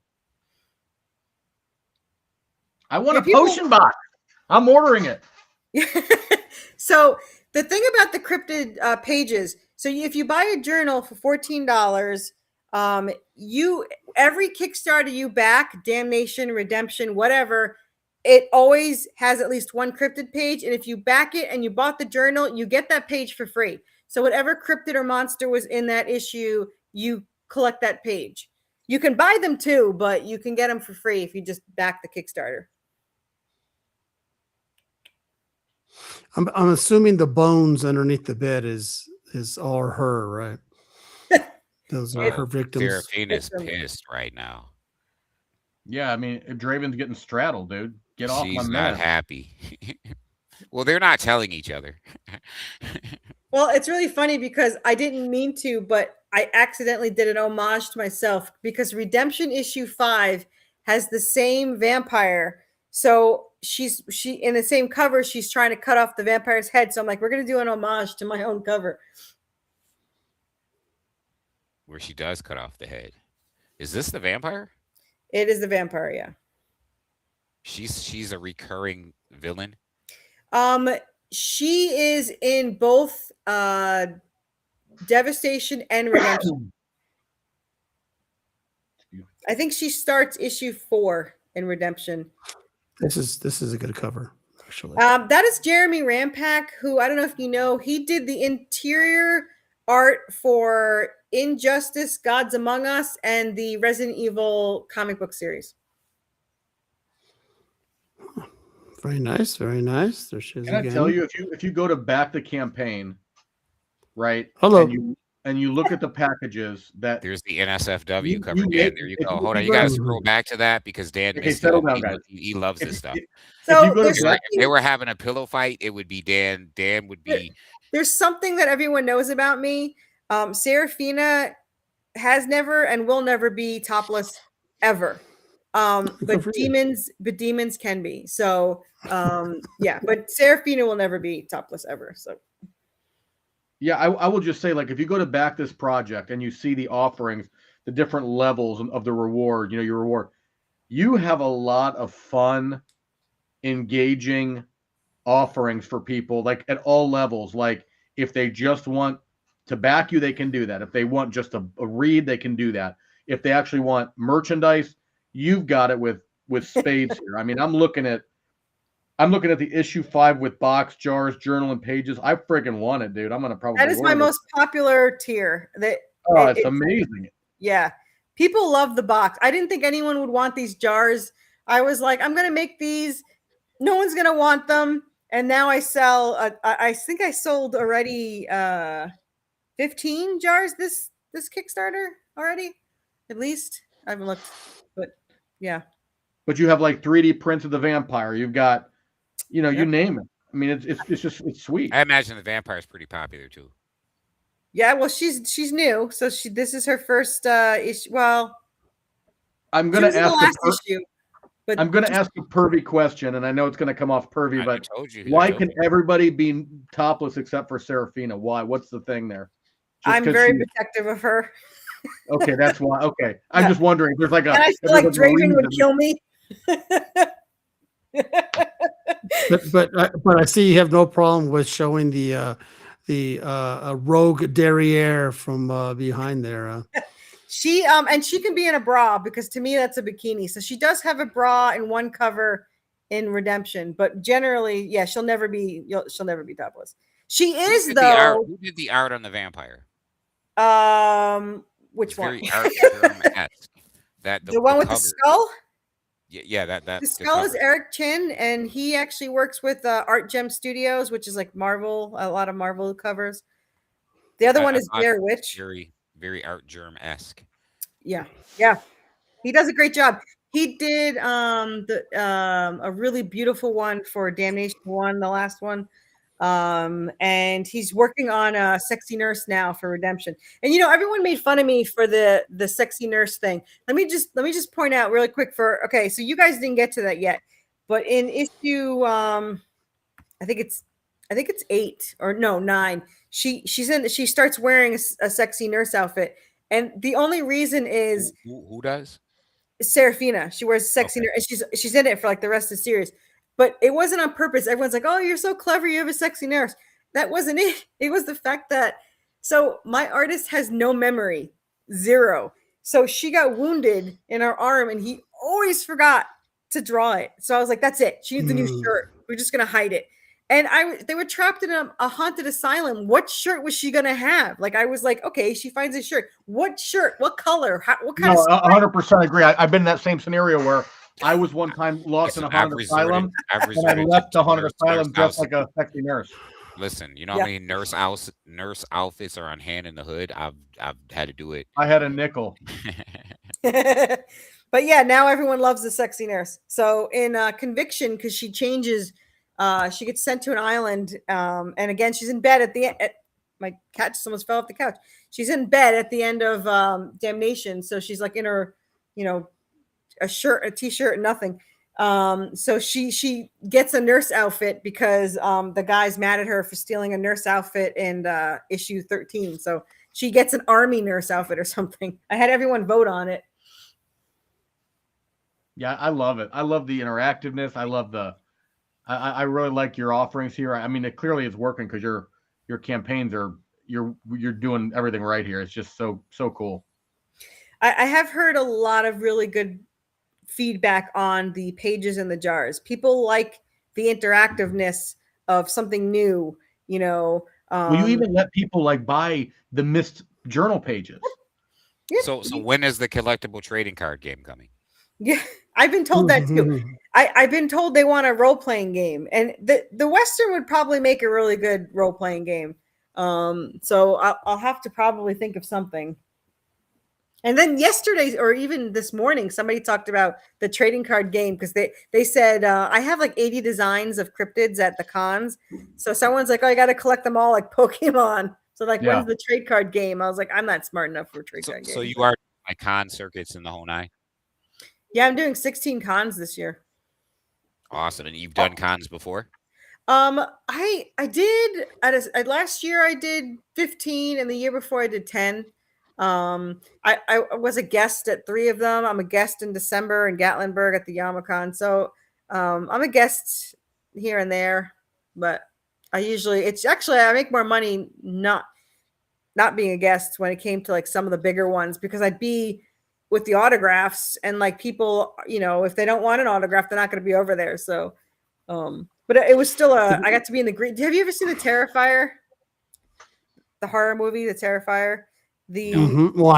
I want Yeah, a potion box. I'm ordering it. So the thing about the cryptid pages, so if you buy a journal for $14, every Kickstarter you back, Damnation, Redemption, whatever, it always has at least one cryptid page. And if you back it and you bought the journal, you get that page for free. So whatever cryptid or monster was in that issue, you collect that page. You can buy them too, but you can get them for free if you just back the Kickstarter. I'm assuming the bones underneath the bed is all her, right? Those are her victims. Seraphina's pissed right now. Yeah, I mean, Draven's getting straddled, dude. Get off my She's man. not happy. Well, they're not telling each other. Well, it's really funny because I didn't mean to, but I accidentally did an homage to myself because Redemption issue 5 has the same vampire. So she in the same cover, she's trying to cut off the vampire's head. So I'm like, we're gonna do an homage to my own cover. Where she does cut off the head. Is this the vampire? It is the vampire, yeah. She's a recurring villain. She is in both Devastation and Redemption. I think she starts issue 4 in Redemption. This is a good cover, actually. That is Jeremy Rampak, who I don't know if you know, he did the interior art for Injustice, Gods Among Us, and the Resident Evil comic book series. Very nice, very nice. There she is. Can again. I tell you, if you go to back the campaign, right? Hello. And you look at the packages that There's the NSFW You- cover. you Dan, make- there you if go. you- Hold on, if you you gotta go- scroll back to that because Dan Okay, missed settle it. down, guys. He loves this if, stuff. So you go to there's Black- If they were having a pillow fight, it would be Dan. Dan would be. there's something that everyone knows about me. Serafina has never and will never be topless ever. Good But for you. demons can be. So yeah, but Serafina will never be topless ever. So Yeah, I will just say, like, if you go to back this project and you see the offerings, the different levels of the reward, your reward, you have a lot of fun, engaging offerings for people, like at all levels. Like, if they just want to back you, they can do that. If they want just a read, they can do that. If they actually want merchandise, you've got it with spades here. I mean, I'm looking at the issue 5 with box jars, journal, and pages. I freaking want it, dude. I'm gonna probably. that is my order it. most popular tier. Oh, it's amazing. Yeah. People love the box. I didn't think anyone would want these jars. I was like, I'm going to make these. No one's going to want them. And now I sell, I think I sold already 15 jars this Kickstarter already, at least. I haven't looked, but yeah. but you have like 3D prints of the vampire. You've got, you know, you Yep. name it. I mean, it's sweet. I imagine the vampire is pretty popular too. Yeah, well, she's new, so this is her first issue. Well, I'm she gonna was in the ask last issue, but I'm gonna ask a pervy question, and I know it's gonna come off pervy, I but told you. why can everybody be topless except for Serafina? Why? What's the thing there? I'm very protective of her. Okay, that's why. Okay, I'm just wondering if there's like a. And I feel like Draven would kill me. But I see you have no problem with showing the rogue derriere from behind there. She and she can be in a bra because to me that's a bikini. So she does have a bra in one cover in Redemption, but generally, yeah, she'll never be topless. She is though. Who did the art on the vampire? Which one? Very art-esque. The one with the skull. Yeah, that The skull is Eric Chin, and he actually works with Art Gem Studios, which is like Marvel, a lot of Marvel covers. The other one is Blair Witch. Very Art Germ-esque. Yeah, he does a great job. He did a really beautiful one for Damnation 1, the last one. And he's working on a Sexy Nurse now for Redemption. And you know, everyone made fun of me for the Sexy Nurse thing. Let me just point out really quick so you guys didn't get to that yet, but in issue I think it's 8 or no 9, she starts wearing a Sexy Nurse outfit, and the only reason is who does? Serafina. She wears a Sexy Nurse, and she's in it for like the rest of the series. But it wasn't on purpose. Everyone's like, "Oh, you're so clever. You have a sexy nurse." That wasn't it. It was the fact that my artist has no memory, 0. So she got wounded in her arm, and he always forgot to draw it. So I was like, "That's it. She needs a new shirt. We're just gonna hide it." And they were trapped in a haunted asylum. What shirt was she gonna have? Like I was like, "Okay, she finds a shirt. What shirt? What color? What kind of?" 100% agree. I've been in that same scenario where I was one time lost in a haunted asylum, and I left the haunted asylum dressed like a sexy nurse. Listen, you know how many nurse outfits are on hand in the hood? I've had to do it. I had a nickel. But yeah, now everyone loves the sexy nurse. So in Conviction, because she changes, she gets sent to an island, and again, she's in bed at the end. My cat just almost fell off the couch. She's in bed at the end of Damnation, so she's like in her, a shirt, a t-shirt, and nothing. So she gets a nurse outfit because the guy's mad at her for stealing a nurse outfit in issue 13. So she gets an army nurse outfit or something. I had everyone vote on it. Yeah, I love it. I love the interactiveness. I love I really like your offerings here. I mean, it clearly is working because your campaigns you're doing everything right here. It's just so cool. I have heard a lot of really good feedback on the pages and the jars. People like the interactiveness of something new, Will you even let people like buy the missed journal pages? Yeah. So when is the collectible trading card game coming? Yeah, I've been told that too. I've been told they want a role-playing game, and the Western would probably make a really good role-playing game. So I'll have to probably think of something. And then yesterday, or even this morning, somebody talked about the trading card game because they said I have like 80 designs of cryptids at the cons. So someone's like, "Oh, I got to collect them all like Pokemon." So like, when's the trade card game? I was like, I'm not smart enough for a trade card game. So you are like con circuits in the whole 9? Yeah, I'm doing 16 cons this year. Awesome. And you've done cons before? I did last year I did 15, and the year before I did 10. I was a guest at 3 of them. I'm a guest in December in Gatlinburg at the Yamacon. So I'm a guest here and there, but I make more money not being a guest when it came to like some of the bigger ones, because I'd be with the autographs, and like people, if they don't want an autograph, they're not going to be over there. So, but it was still I got to be in the green. Have you ever seen the Terrifier? The horror movie, The Terrifier? Well,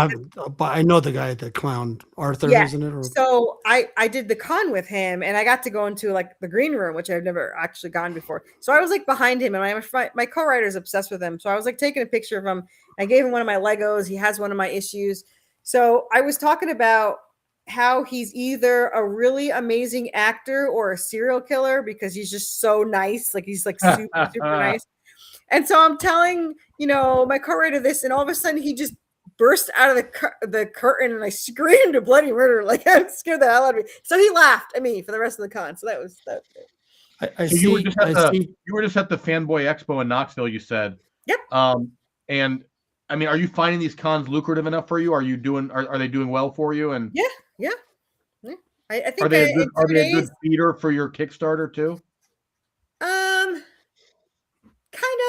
I know the guy, the clown Arthur, isn't it? So I did the con with him, and I got to go into like the green room, which I've never actually gone before. So I was like behind him, and my co-writer is obsessed with him. So I was like taking a picture of him. I gave him one of my Legos. He has one of my issues. So I was talking about how he's either a really amazing actor or a serial killer because he's just so nice. Like he's like super, super nice. And so I'm telling, my co-writer this, and all of a sudden he just burst out of the curtain and I screamed a bloody murder. Like I scared the hell out of me. So he laughed at me for the rest of the con. So that was that. You were just at the Fanboy Expo in Knoxville, you said. Yep. And I mean, are you finding these cons lucrative enough for you? Are they doing well for you? And yeah. I think are they a good feeder for your Kickstarter too? Kind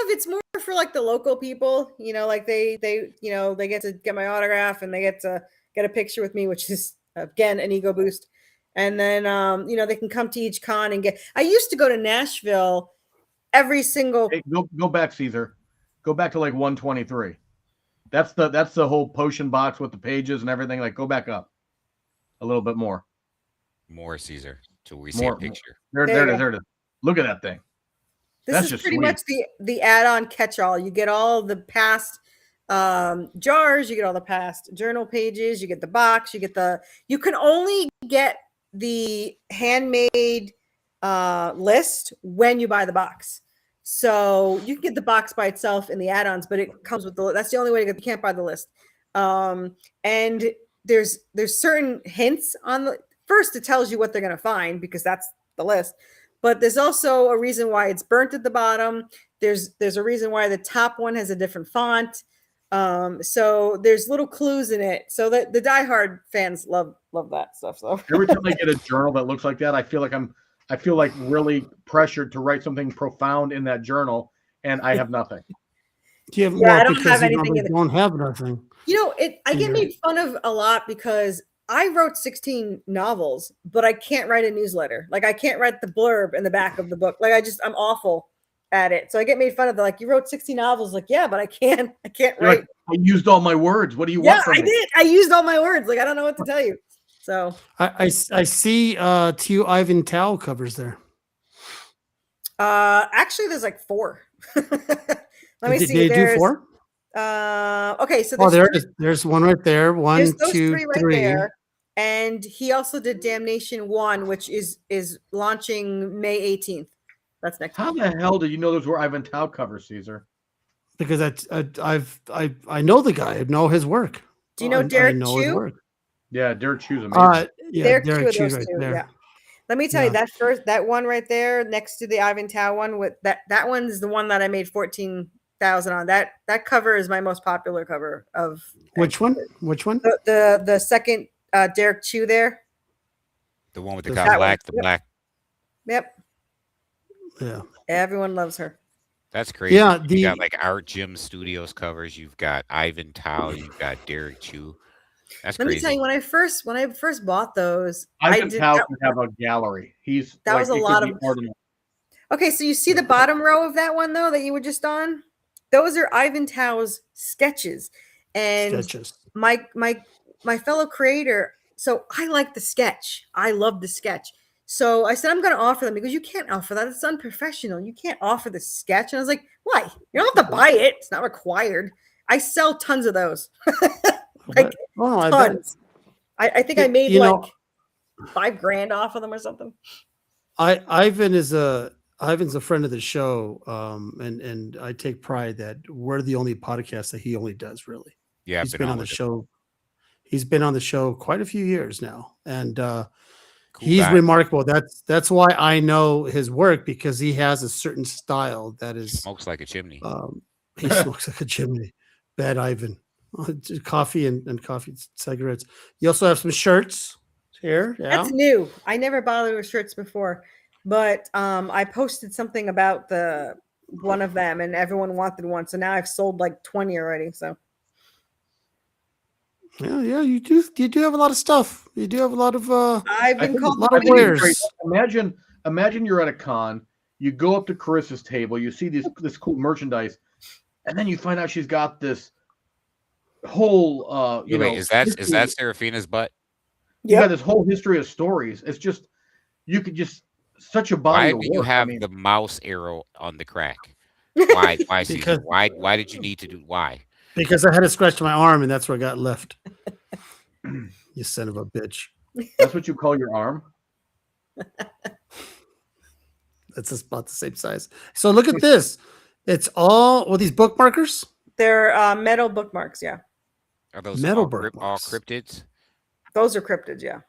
of. It's more for like the local people, like they get to get my autograph and they get to get a picture with me, which is again an ego boost. And then they can come to each con and get. I used to go to Nashville every single. Hey, go back, Caesar. Go back to like 123. That's the whole potion box with the pages and everything. Like, go back up a little bit more. More, Caesar, till we see a picture. There it is. Look at that thing. This is pretty much the add-on catch-all. You get all the past jars, you get all the past journal pages, you get the box, you can only get the handmade list when you buy the box. So you can get the box by itself in the add-ons, but it comes with that's the only way to get. You can't buy the list. And there's certain hints on the first. It tells you what they're going to find because that's the list. But there's also a reason why it's burnt at the bottom. There's a reason why the top one has a different font. So there's little clues in it. So that the diehard fans love that stuff. So every time I get a journal that looks like that, I feel like really pressured to write something profound in that journal, and I have nothing. Do you have, I don't have anything. Don't have nothing. I get made fun of a lot because I wrote 16 novels, but I can't write a newsletter. Like I can't write the blurb in the back of the book. Like I'm awful at it. So I get made fun of. They're like, you wrote 60 novels. Like, yeah, but I can't write. Like, I used all my words. What do you want from me? I did. I used all my words. Like, I don't know what to tell you. So I see two Ivan Tao covers there. Actually there's like 4. Let me see. They do 4? Okay, so there's one right there. One, there's those 2, 3 right 3. there. And he also did Damnation 1, which is launching May 18th. That's next. How the hell did you know those were Ivan Tao covers, Caesar? Because I know the guy. I know his work. Do you know Derek his Chu? work. Yeah, Derek Chu's amazing. Derek Chu right there. Yeah. Let me tell you that one right there next to the Ivan Tao one with that one is the one that I made 14,000 on. That cover is my most popular cover of. Which one? The second Derek Chu there. The one with the black. Black. Yep. Yeah. Everyone loves her. That's crazy. Yeah, you got like Art Gym Studios covers. You've got Ivan Tao. You've got Derek Chu. That's crazy. Let me tell you, when I first bought those, Ivan Tao can have a gallery. Was a lot of. Okay, so you see the bottom row of that one though that you were just on. Those are Ivan Tao's sketches, and my fellow creator. So I like the sketch. I love the sketch. So I said, I'm going to offer them. Because you can't offer that. It's unprofessional. You can't offer the sketch. And I was like, why? You don't have to buy it. It's not required. I sell tons of those. Tons. I think I made like $5,000 off of them or something. Ivan's a friend of the show. And I take pride that we're the only podcast that he only does, really. Yeah. He's been on the show. He's been on the show quite a few years now. And, he's remarkable. That's why I know his work, because he has a certain style that is smokes like a chimney. He smokes like a chimney. Bad Ivan. Coffee and coffee cigarettes. You also have some shirts here. Yeah. That's new. I never bothered with shirts before, but I posted something about one of them, and everyone wanted one. So now I've sold like 20 already. So. Yeah, you do have a lot of stuff. You do have a lot of I've been called a lot of wares. Imagine you're at a con, you go up to Corissa's table, you see this cool merchandise, and then you find out she's got this whole is that Serafina's butt? Yeah, this whole history of stories. It's just such a body. Why do you have the mouse arrow on the crack? Why Caesar? Why did you need to do why? Because I had to scratch my arm, and that's where I got left. You son of a bitch. That's what you call your arm? It's just about the same size. So look at this. It's all these bookmarkers. They're metal bookmarks. Yeah, Are those Metal all bookmarks. cryptids? those are cryptids. Yeah.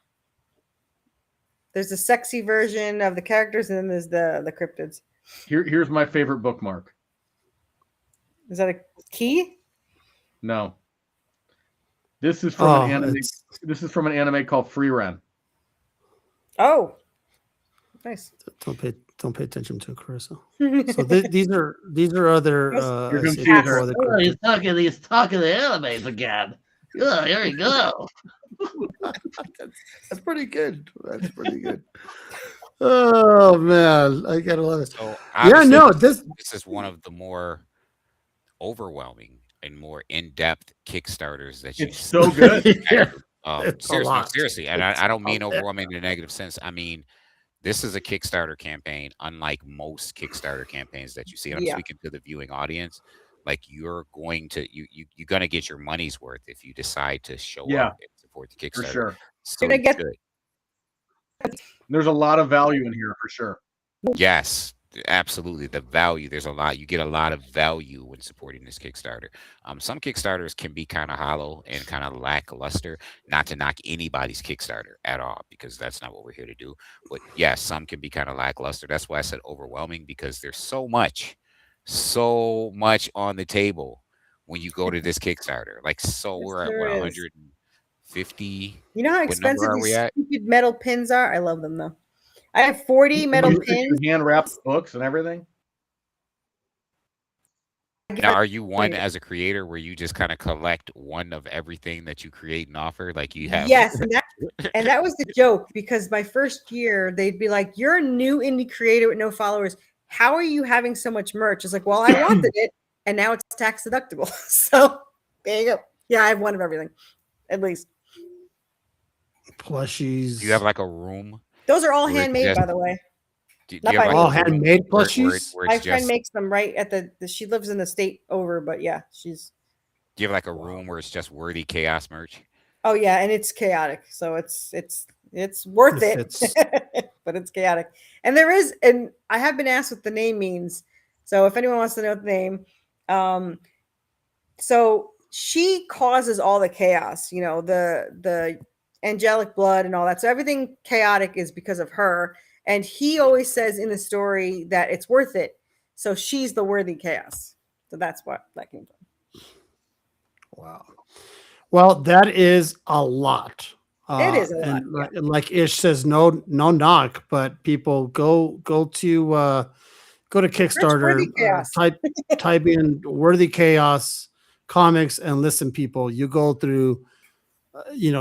There's a sexy version of the characters, and then there's the cryptids. Here's my favorite bookmark. Is that a key? No. This is from an anime. This is from an anime called Free Run. Oh, nice. Don't pay attention to Corissa. So these are other. You're gonna see other Oh, he's talking the animes again. Yeah, here we go. That's pretty good. That's pretty good. Oh man, I gotta love it. So Yeah, no, this is one of the more overwhelming and more in-depth Kickstarters that you It's so good. It's a lot. Seriously, and I don't mean overwhelming in a negative sense. I mean, this is a Kickstarter campaign, unlike most Kickstarter campaigns that you see. And I'm speaking to the viewing audience. Like you're going to you're gonna get your money's worth if you decide to show up and support the Kickstarter. For sure. So Did I get- There's a lot of value in here for sure. Yes, absolutely. The value, there's a lot. You get a lot of value when supporting this Kickstarter. Some Kickstarters can be kind of hollow and kind of lackluster. Not to knock anybody's Kickstarter at all, because that's not what we're here to do. But yes, some can be kind of lackluster. That's why I said overwhelming, because there's so much on the table when you go to this Kickstarter. Like, so Yes, we're at there what, is. 150. You know how What number expensive are we these at? stupid metal pins are? I love them though. I have 40 metal pins. Hand wrapped books and everything. Now, are you one as a creator where you just kind of collect one of everything that you create and offer? Like you have. Yes, and that was the joke, because my first year they'd be like, "You're a new indie creator with no followers. How are you having so much merch?" It's like, "Well, I wanted it, and now it's tax deductible." So there you go. Yeah, I have one of everything, at least. Plushies. Do you have like a room? Those are all Where it's handmade, just- by the way. Do you Not have by like me. a all room handmade where plushies. where My it's friend just, makes them right at the. She lives in the state over, but yeah, she's. do you have like a room where it's just worthy chaos merch? Oh yeah, and it's chaotic, so it's worth If it, but it's chaotic. And there is, and I have been asked what the name means. So if anyone wants to know the name, so she causes all the chaos, you know, the angelic blood and all that. So everything chaotic is because of her. And he always says in the story that it's worth it. So she's the worthy chaos. So that's what that came from. Wow. Well, that is a lot. It is a lot, and like Ish says, no knock, but people go to Kickstarter, Worthy Chaos. type in Worthy Chaos comics, and listen, people, you go through,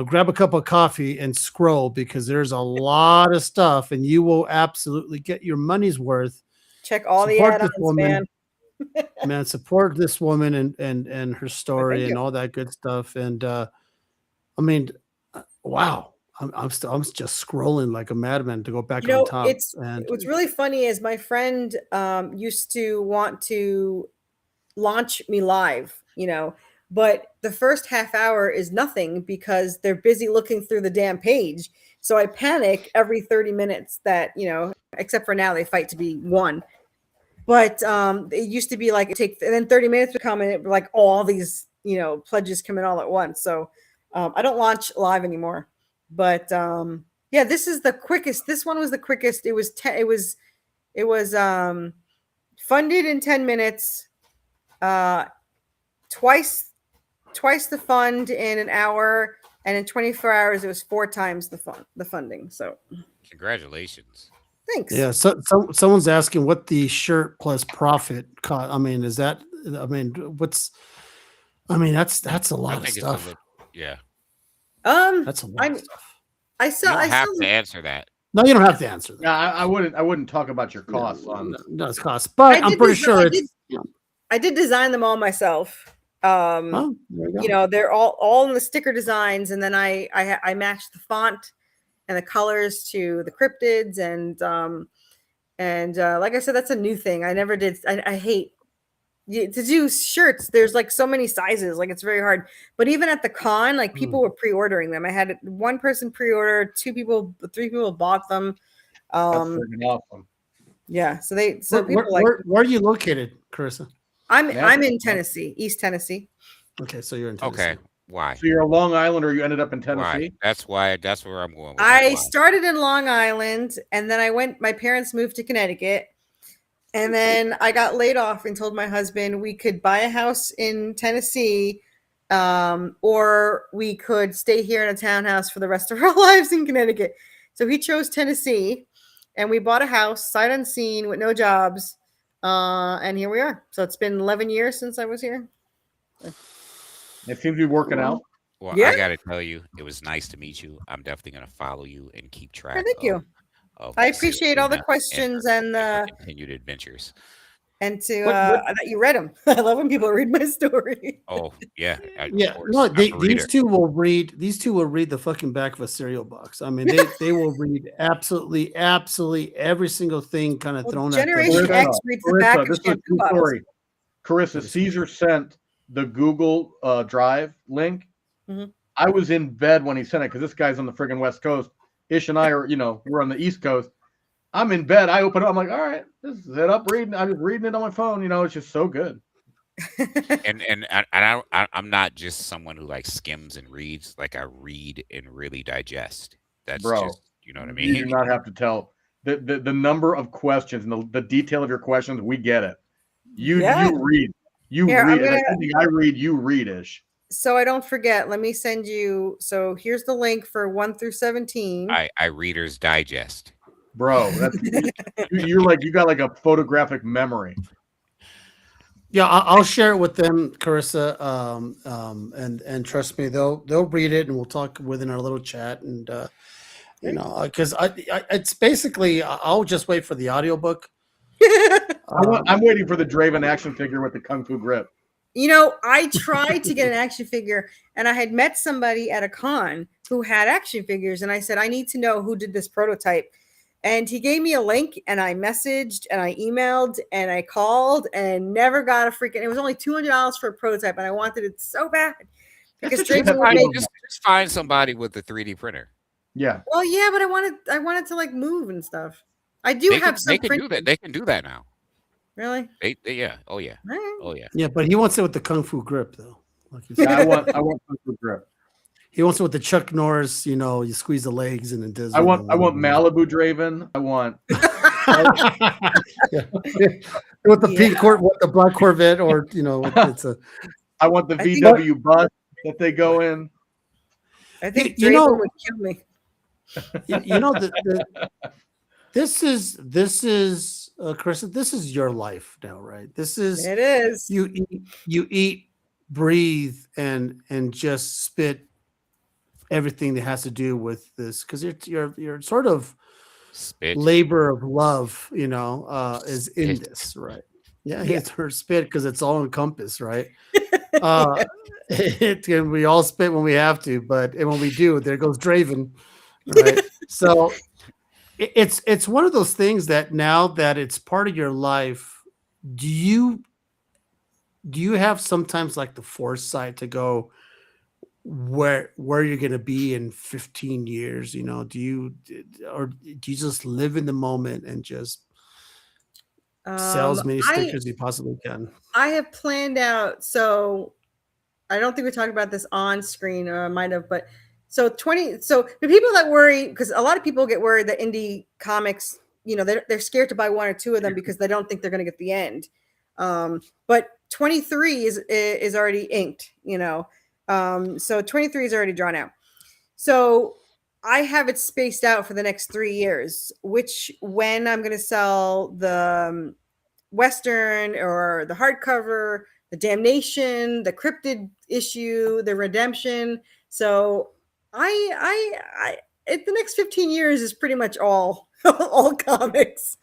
grab a cup of coffee and scroll, because there's a lot of stuff, and you will absolutely get your money's worth. Check all the Support this add-ons, woman. man. Man, support this woman and her story Thank and you. all that good stuff. And I mean, wow, I'm just scrolling like a madman to go back You know, on top. And what's really funny is my friend used to want to launch me live, but the first half hour is nothing because they're busy looking through the damn page. So I panic every 30 minutes that, except for now they fight to be one. But it used to be like and then 30 minutes would come and it like all these, pledges come in all at once. So I don't launch live anymore. But yeah, this is the quickest. This one was the quickest. It was funded in 10 minutes. Twice the fund in an hour, and in 24 hours it was 4 times the funding. So Congratulations. thanks. yeah, so someone's asking what the shirt plus profit cost. I mean, is that? I mean, that's a lot of think stuff. Yeah. That's a lot of stuff. I You sell. don't I have sell. to answer that. No, you don't have to answer that. Yeah, I wouldn't talk about your costs on. No, it's costs, but I'm pretty sure it's. I did design them all myself. Well, there you go. They're all in the sticker designs, and then I matched the font and the colors to the cryptids, and like I said, that's a new thing. I never did. I hate to do shirts, there's like so many sizes, like it's very hard. But even at the con, like people were pre-ordering them. I had one person pre-order, 3 people bought them. That's freaking awesome. Yeah, so where are you located, Carissa? I'm in Tennessee, East Tennessee. Okay, so you're in Tennessee. Okay. Why? So you're a Long Islander. You ended up in Tennessee. Why. That's where I'm going. With I started in Long Island, and then my parents moved to Connecticut, and then I got laid off and told my husband we could buy a house in Tennessee, or we could stay here in a townhouse for the rest of our lives in Connecticut. So he chose Tennessee, and we bought a house sight unseen with no jobs, and here we are. So it's been 11 years since I was here. It seems to be working out. Well, Yeah. I got to tell you, it was nice to meet you. I'm definitely going to follow you and keep track. Thank you. I appreciate all the questions and continued adventures. And that you read them. I love when people read my story. Oh yeah, yeah. No, these two will read. These two will read the fucking back of a cereal box. I mean, they will read absolutely every single thing kind of thrown at them. Generation X reads the back of shampoo bottles. Carissa, Caesar sent the Google Drive link. Mm-hmm. I was in bed when he sent it because this guy's on the friggin' West Coast. Ish and I are, we're on the East Coast. I'm in bed. I open it up. I'm like, all right, this is it. Up reading. I'm just reading it on my phone. It's just so good. and I'm not just someone who like skims and reads. Like I read and really digest. That's just, you know what I mean. You do not have to tell the number of questions and the detail of your questions. We get it. You read. You read. I read. You read, Ish. So I don't forget. Let me send you. So here's the link for 1 through 17. I Reader's Digest. Bro, you're like you got like a photographic memory. Yeah, I'll share it with them, Carissa, and trust me, they'll read it, and we'll talk within our little chat, and because it's basically I'll just wait for the audiobook. I'm waiting for the Draven action figure with the kung fu grip. I tried to get an action figure, and I had met somebody at a con who had action figures, and I said, I need to know who did this prototype. And he gave me a link, and I messaged, and I emailed, and I called, and never got a freaking. It was only $200 for a prototype, and I wanted it so bad because just find somebody with a 3D printer. Yeah. Well, yeah, but I wanted to like move and stuff. I do have some. They can do that. They can do that now. Really? Yeah. Oh yeah. Right. Oh yeah. Yeah, but he wants it with the kung fu grip, though. Like I want kung fu grip. He wants it with the Chuck Norris, you squeeze the legs and it does. I want Malibu Draven. I want with the pink with the black Corvette, or it's a. I want the VW bus that they go in. I think Draven would kill me. This is Carissa. This is your life now, right? It is. You eat, breathe, and just spit everything that has to do with this, because you're sort of labor of love, is in this, right? Yeah, it's her spit because it's all encompassed, right? And we all spit when we have to, and when we do, there goes Draven, right? So it's one of those things that now that it's part of your life, do you have sometimes like the foresight to go where you're going to be in 15 years? Do you just live in the moment and just sell as many stickers as you possibly can? I have planned out, so I don't think we talked about this on screen, or I might have, but so the people that worry, because a lot of people get worried that indie comics, they're scared to buy 1 or 2 of them because they don't think they're going to get the end. But 23 is already inked, so 23 is already drawn out. So I have it spaced out for the next 3 years, when I'm going to sell the Western or the hardcover, the Damnation, the Cryptid issue, the Redemption. So I the next 15 years is pretty much all comics,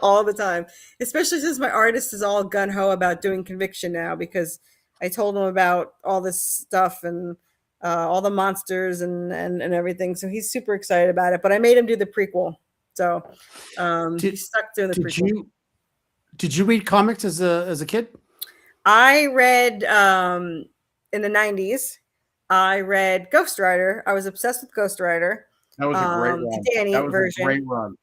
all the time, especially since my artist is all gung-ho about doing Conviction now, because I told him about all this stuff and all the monsters and everything. So he's super excited about it, but I made him do the prequel. So he's stuck doing the prequel. Did you read comics as a kid? I read in the 90s. I read Ghost Rider. I was obsessed with Ghost Rider. That was a great The run. Danny That was version. a great run.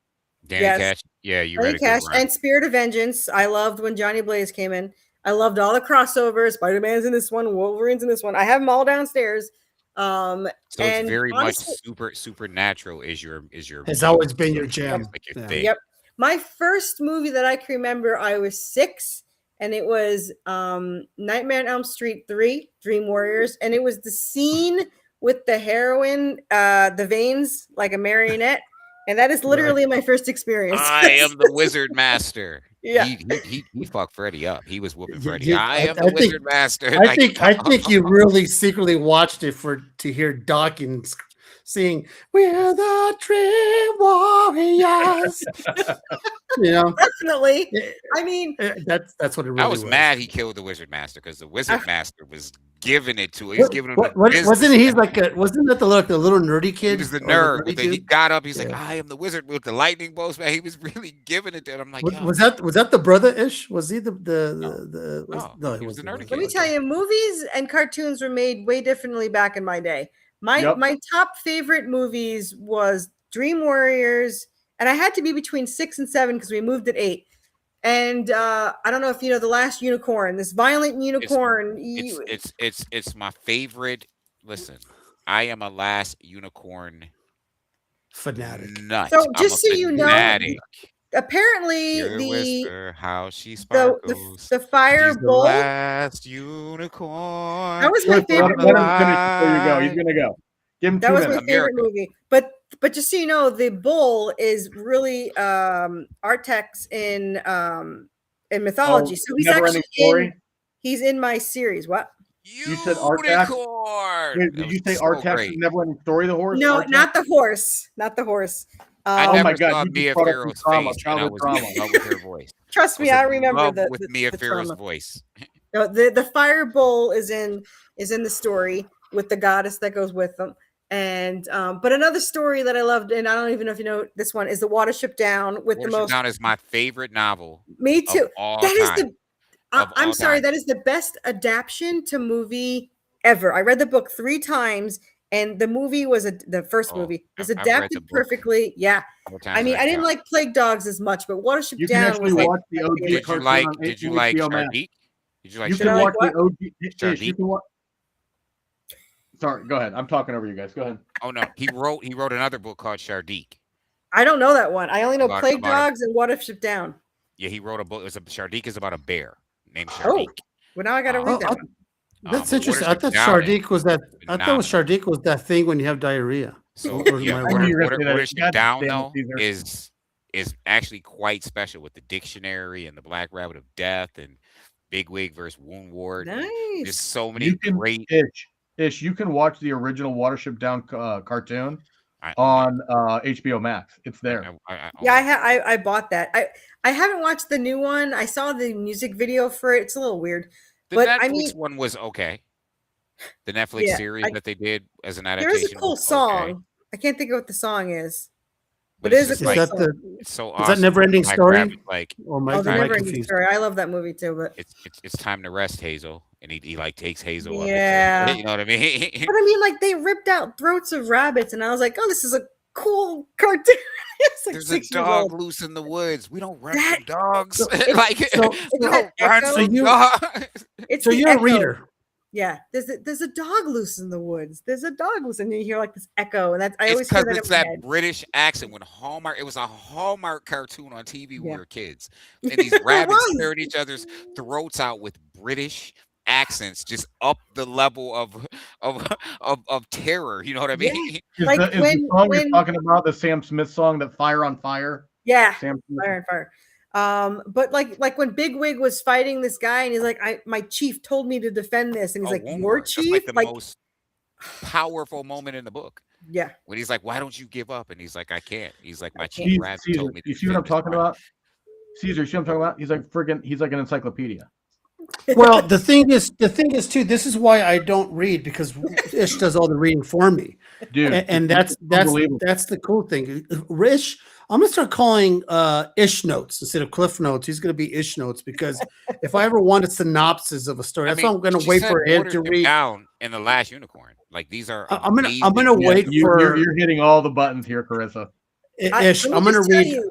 Danny Yes. Cash. Yeah, you Johnny read a Cash good run. and Spirit of Vengeance. I loved when Johnny Blaze came in. I loved all the crossovers. Spider-Man's in this one. Wolverine's in this one. I have them all downstairs. So it's And very honestly, much supernatural is your Has always been your jam. It's like your Yeah. thing. Yep. My first movie that I can remember, I was 6, and it was Nightmare on Elm Street 3, Dream Warriors, and it was the scene with the heroine, the veins like a marionette, and that is literally my first experience. I am the Wizard Master. Yeah. He fucked Freddy up. He was whooping Freddy. you- I am I the think- Wizard Master. I think you really secretly watched it to hear Dawkins sing "We're the Dream Warriors." You know, Definitely. I mean, that's what it really I was mad he killed the Wizard Master because the Wizard Master was giving it to him. He's giving him the business. Wasn't he wasn't that the little nerdy kid? He was the Or nerd. nerdy He dude? got up. He's like, Yeah. I am the wizard with the lightning bolts, man. He was really giving it to him. I'm like, yo, Was that the brother ish? Was he No, no, he was the nerdy let kid. me tell you, movies and cartoons were made way differently back in my day. My Yep. my top favorite movies was Dream Warriors, and I had to be between 6 and 7 because we moved at 8. And I don't know if you know The Last Unicorn, this violent unicorn. It's my favorite. Listen, I am a Last Unicorn fanatic. nut. So I'm just a so you know, fanatic. apparently Hear the whisper how she sparkles. the fire She's the bowl. last unicorn. That was my Let favorite him movie. finish before you go. He's gonna go. Give him That 2 was my minutes. favorite America. movie. But just so you know, the bull is really Artex in mythology. So he's Never actually Ending Story. he's in my series. What? You said Artax? Unicorn. Wait, That did you was say so Artax great. is Never Ending Story? The horse? No, Artax? not the horse. Not the horse. I Oh never my God, saw you just Mia brought up Farrow's some trauma, face, and I childhood was trauma. in love with her voice. Trust me, was I in remember love the with the, Mia the Farrow's trauma. voice. No, the fire bull is in the story with the goddess that goes with them. And but another story that I loved, and I don't even know if you know this one, is the Watership Down with the Watership most. Down is my favorite novel Me of too. all That is time. the. Of I'm all sorry. time. That is the best adaptation to movie ever. I read the book 3 times, and the movie was the first Oh, movie was I've read the adapted book perfectly. Yeah. More I times mean, than I didn't count. like Plague Dogs as much, but Watership You can Down actually was watch the OG Did you cartoon like? on Did you like HBO Max. Shardik? Did you like You Should can I Shardik? watch like the OG. Ish, Shardik? you can watch. Sorry, go ahead. I'm talking over you guys. Go ahead. Oh no, he wrote another book called Shardik. I don't know that one. I only know About- Plague about a- Dogs and Watership Down. Yeah, he wrote a book. Shardik is about a bear named Oh, Shardik. well now I got to Oh, read that oh, one. That's but interesting. I Watership thought Down is Shardik was that. I thought phenomenal. Shardik was that thing when you have diarrhea. So Or yeah, am I I knew you were Water, gonna say that. Watership God Down damn it, though Caesar. is actually quite special with the dictionary and the Black Rabbit of Death and Bigwig versus Woundwort. There's Nice. so many You can great. Ish. You can watch the original Watership Down cartoon I own on HBO Max. It's it. there. I Yeah, own it. I bought that. I haven't watched the new one. I saw the music video for it. It's a little weird. The but Netflix I mean, one was okay. The Netflix Yeah, series that they did as an there adaptation. is a cool was song. okay, I can't think of what the song is. but But it it's is a just Is cool like that song. the? it's so Is awesome. that Never Ending Black Story? Rabbit, like Or am Oh, the I Never Ending confused? Story. I love that movie too. But it's time to rest, Hazel, and he like takes Hazel Yeah. up. You know what I mean? but I mean, like they ripped out throats of rabbits, and I was like, oh, this is a cool cartoon. It's like There's a 6 years dog old. loose in the woods. We don't run That- from dogs. So- like so- we don't that run echo? from So dogs. It's So the you're a echo. reader. Yeah, there's a dog loose in the woods. There's a dog loose, and you hear like this echo, and that's I It's always hear because that it's in my that head. British accent. When Hallmark, it was a Hallmark cartoon on TV when Yeah. we were kids, and these It rabbits was. tearing each other's throats out with British accents, just up the level of terror. You know what I Yeah. mean? Is, Like the when- song you're when- talking about the Sam Smith song, that Fire on Fire? Yeah, Sam Smith. fire and fire. But like when Bigwig was fighting this guy, and he's like, my chief told me to defend this, and he's Oh, like, Woundwort. your That's chief, like the most powerful moment in the book. yeah, When he's like, "Why don't you give up?" and he's like, "I can't." He's like, "My I chief can't. rabbit Caesar, told me." you to see what I'm defend this talking one." about? Caesar, you see what I'm talking about? He's like an encyclopedia. Well, the thing is too. This is why I don't read, because Ish does all the reading for me, Dude. and it's unbelievable. that's the cool thing. Ish, I'm gonna start calling Ish notes instead of Cliff notes. He's gonna be Ish notes, because if I ever want a synopsis of a story, that's why I'm gonna she wait said for him watered to them read. down in The Last Unicorn. Like, these are I'm gonna amazing. wait for You're hitting all the buttons here, Carissa. Ish. let me I'm gonna just tell read. you,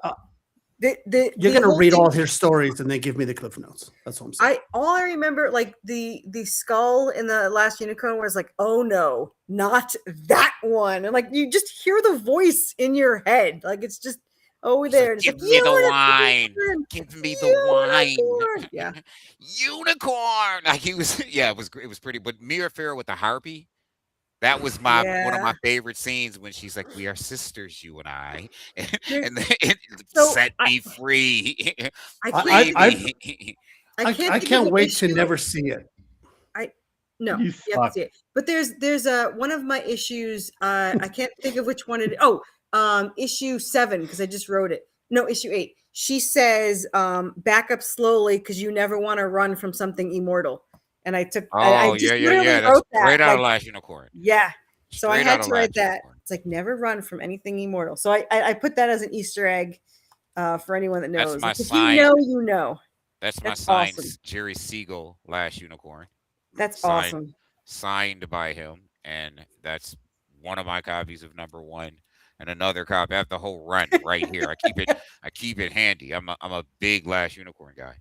You're the gonna whole read thing- all his stories and then give me the Cliff notes. That's what I'm saying. all I remember, like the skull in The Last Unicorn was like, oh no, not that one. And like you just hear the voice in your head. Like it's just over there. Like, It's give like, me the wine. Give me the wine. Unicorn. Yeah. Unicorn. Like he was, yeah, it was pretty. But Mira Farrow with the harpy, that was one of my favorite scenes when she's like, "We are sisters, you and I," and then set me free. I can't wait to never see it. No, You you have to see it. But there's one of my issues. I can't think of which one it is. Oh, issue 7, because I just wrote it. No, issue 8. She says, back up slowly because you never want to run from something immortal. And I took. I just literally wrote that. Straight out of Last Unicorn. Yeah. So I Straight had out to of write Last that. Unicorn. It's like never run from anything immortal. So I put that as an Easter egg for anyone that knows. That's my Like, if sign. you know, you know. That's my That's signed awesome. Jerry Siegel Last Unicorn. That's Signed- awesome. Signed by him, and that's one of my copies of #1, and another copy. I have the whole run right here. I keep it handy. I'm a big Last Unicorn guy.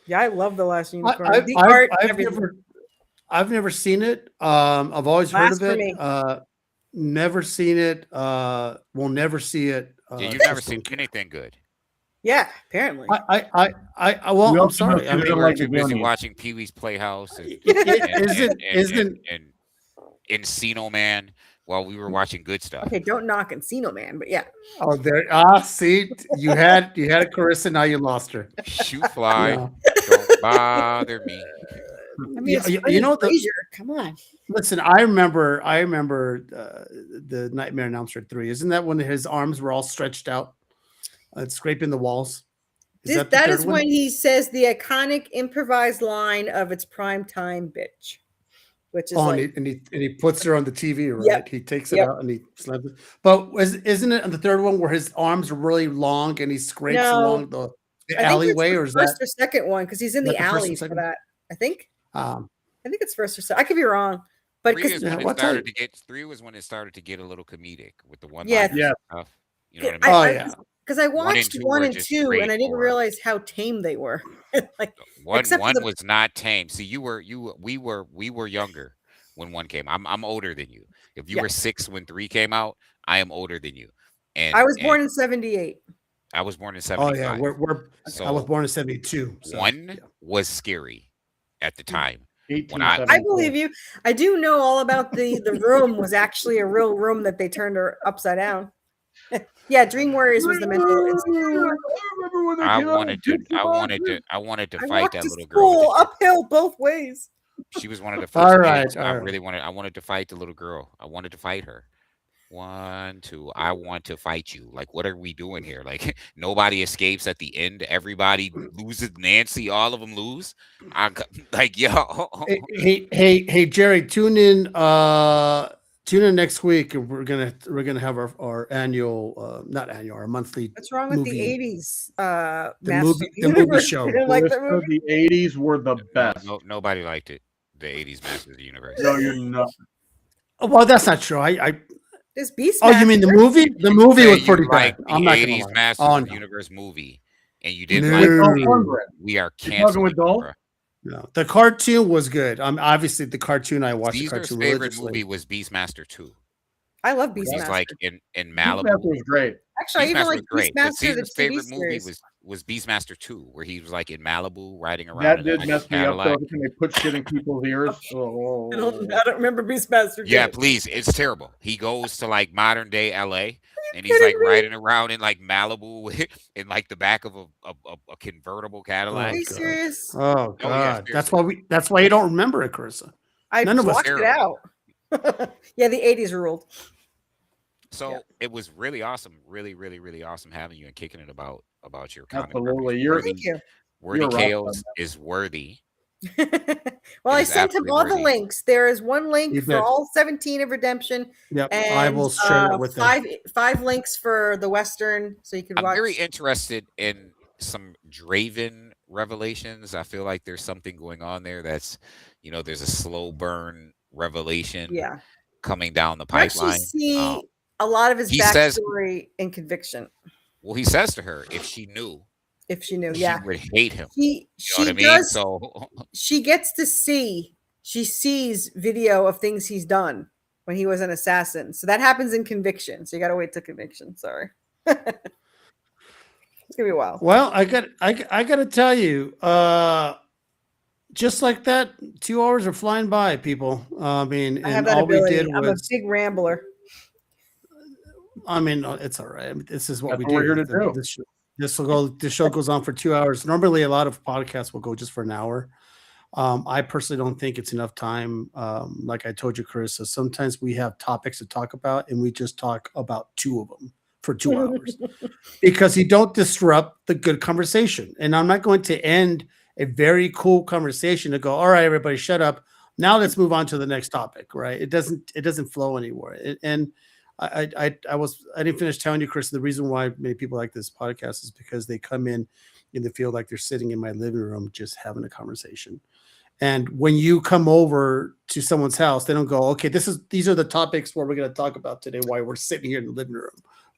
Yeah, I love The Last Unicorn. I've, The art, I've everything. never seen it. I've always heard of Blasphemy. it. Never seen it. Will never see it. Yeah, you've never just seen don't care. anything good. Yeah, apparently. Well, We I'm also sorry. know I you mean, don't We were like too busy Goonies. watching Pee Wee's Playhouse and Encino Man while we were watching good stuff. Okay, don't knock Encino Man, but yeah. oh, there. See, you had a Carissa. Now you lost her. Shoot fly, Yeah. don't bother me. I mean, it's you know the. Frasier. Come on. Listen, I remember the Nightmare on Elm Street 3. Isn't that when his arms were all stretched out, scraping the walls? That is when he says the iconic improvised line of "It's prime time, bitch," which is like, and he puts her on the TV, right? Yep. He takes it out and he slams it. But isn't it on the third one where his arms are really long and he scrapes No. along the I think alleyway, it's or the is first that or second one because he's in that the the first or alley for second? that. I think um, it's first or second. I could be wrong, but 3 because is when Yeah, it started to get 3 was when it started to get a little comedic with the one Yeah. Yeah. stuff. You know what I mean? oh yeah, because I 1 and watched 2 1 were and just 2 straight and I didn't horror. realize how tame they were. Like One except for the- was not tame. See, we were younger when 1 came. I'm older than you. If you Yeah. were 6 when 3 came out, I am older than you. And I was born in '78. I was born in oh 75. yeah. I So was born in '72. So, 1 yeah. was scary at the time. 1874. I believe you. I do know all about the room was actually a real room that they turned her upside down. Yeah, Dream Warriors was the mental institute. I wanted to I fight walked that to little girl. school With uphill both ways. she was one of the first All right, kids. all right. I wanted to fight the little girl. I wanted to fight her. 1, 2. I want to fight you. Like, what are we doing here? Like, nobody escapes at the end. Everybody loses. Nancy, all of them lose. Like, yo. Hey, Jerry, tune in next week. And we're gonna have our annual, not annual, our monthly. What's wrong with movie. the '80s? The Masters movie- of the movie Universe? show. You didn't like that Carissa, movie? the 80s were the best. Nobody liked it. The 80s Masters of the Universe. No, you're not. Oh, well, that's not true. I There's Beast. Oh, you mean the movie? The movie Say was you pretty like bad. the I'm not gonna 80s lie. Masters Oh of the no, Universe movie, and you didn't No. like Dolph it. Lundgren. We are You're talking canceling with Dolph? bruh. no. The cartoon was good. Obviously the cartoon. I watched the Caesar's cartoon favorite religiously. movie was Beastmaster 2. I love He's Beastmaster. like in Beastmaster Malibu. was great. Actually, I even Beastmaster like was great, but Beastmaster the Caesar's TV favorite movie series. was Beastmaster 2, where he was like in Malibu riding around That in did a mess me up though. Cadillac. Every time they put shit in people's ears. Oh. I don't remember Beastmaster. Yeah, good. please, it's terrible. He goes to like modern day LA, and he's kidding like me? riding around in like Malibu in like the back of a convertible Cadillac. Are you God. serious? Oh yeah, God, that's seriously. why you don't remember it, Carissa. I None of us- blocked it out. Yeah, the '80s ruled. So it was really awesome, really, really, really awesome having you and kicking it about your comic. Absolutely. Worthy, You're Thank you. Worthy you're a rock Chaos star, is worthy Well, It I is sent him absolutely all the worthy. links. There is one link You for bet. all 17 of Redemption, Yep, and I will share it with them. five links for the Western, so you could I'm watch. very interested in some Draven revelations. I feel like there's something going on there that's, there's a slow burn revelation Yeah, coming down the you actually pipeline. see a lot of his He says, backstory in Conviction. well, he says to her, if she knew, If she knew, she yeah, would hate him. she You know what I mean? does. So She gets to see. She sees video of things he's done when he was an assassin. So that happens in Conviction. So you got to wait till Conviction. Sorry. It's gonna be a while. Well, I got to tell you, just like that, 2 hours are flying by, people. I mean, I have and that all we ability. did I'm a was, big rambler. I mean, it's all right. I mean, this is what That's we what we're do. here to do. This show goes on for 2 hours. Normally, a lot of podcasts will go just for an hour. I personally don't think it's enough time. Like I told you, Carissa, sometimes we have topics to talk about, and we just talk about 2 of them for 2 hours because you don't disrupt the good conversation. And I'm not going to end a very cool conversation to go, all right, everybody, shut up. Now let's move on to the next topic, right? It doesn't flow anywhere. And I didn't finish telling you, Chris, the reason why many people like this podcast is because they come in and they feel like they're sitting in my living room just having a conversation. And when you come over to someone's house, they don't go, okay, these are the topics where we're going to talk about today, why we're sitting here in the living room.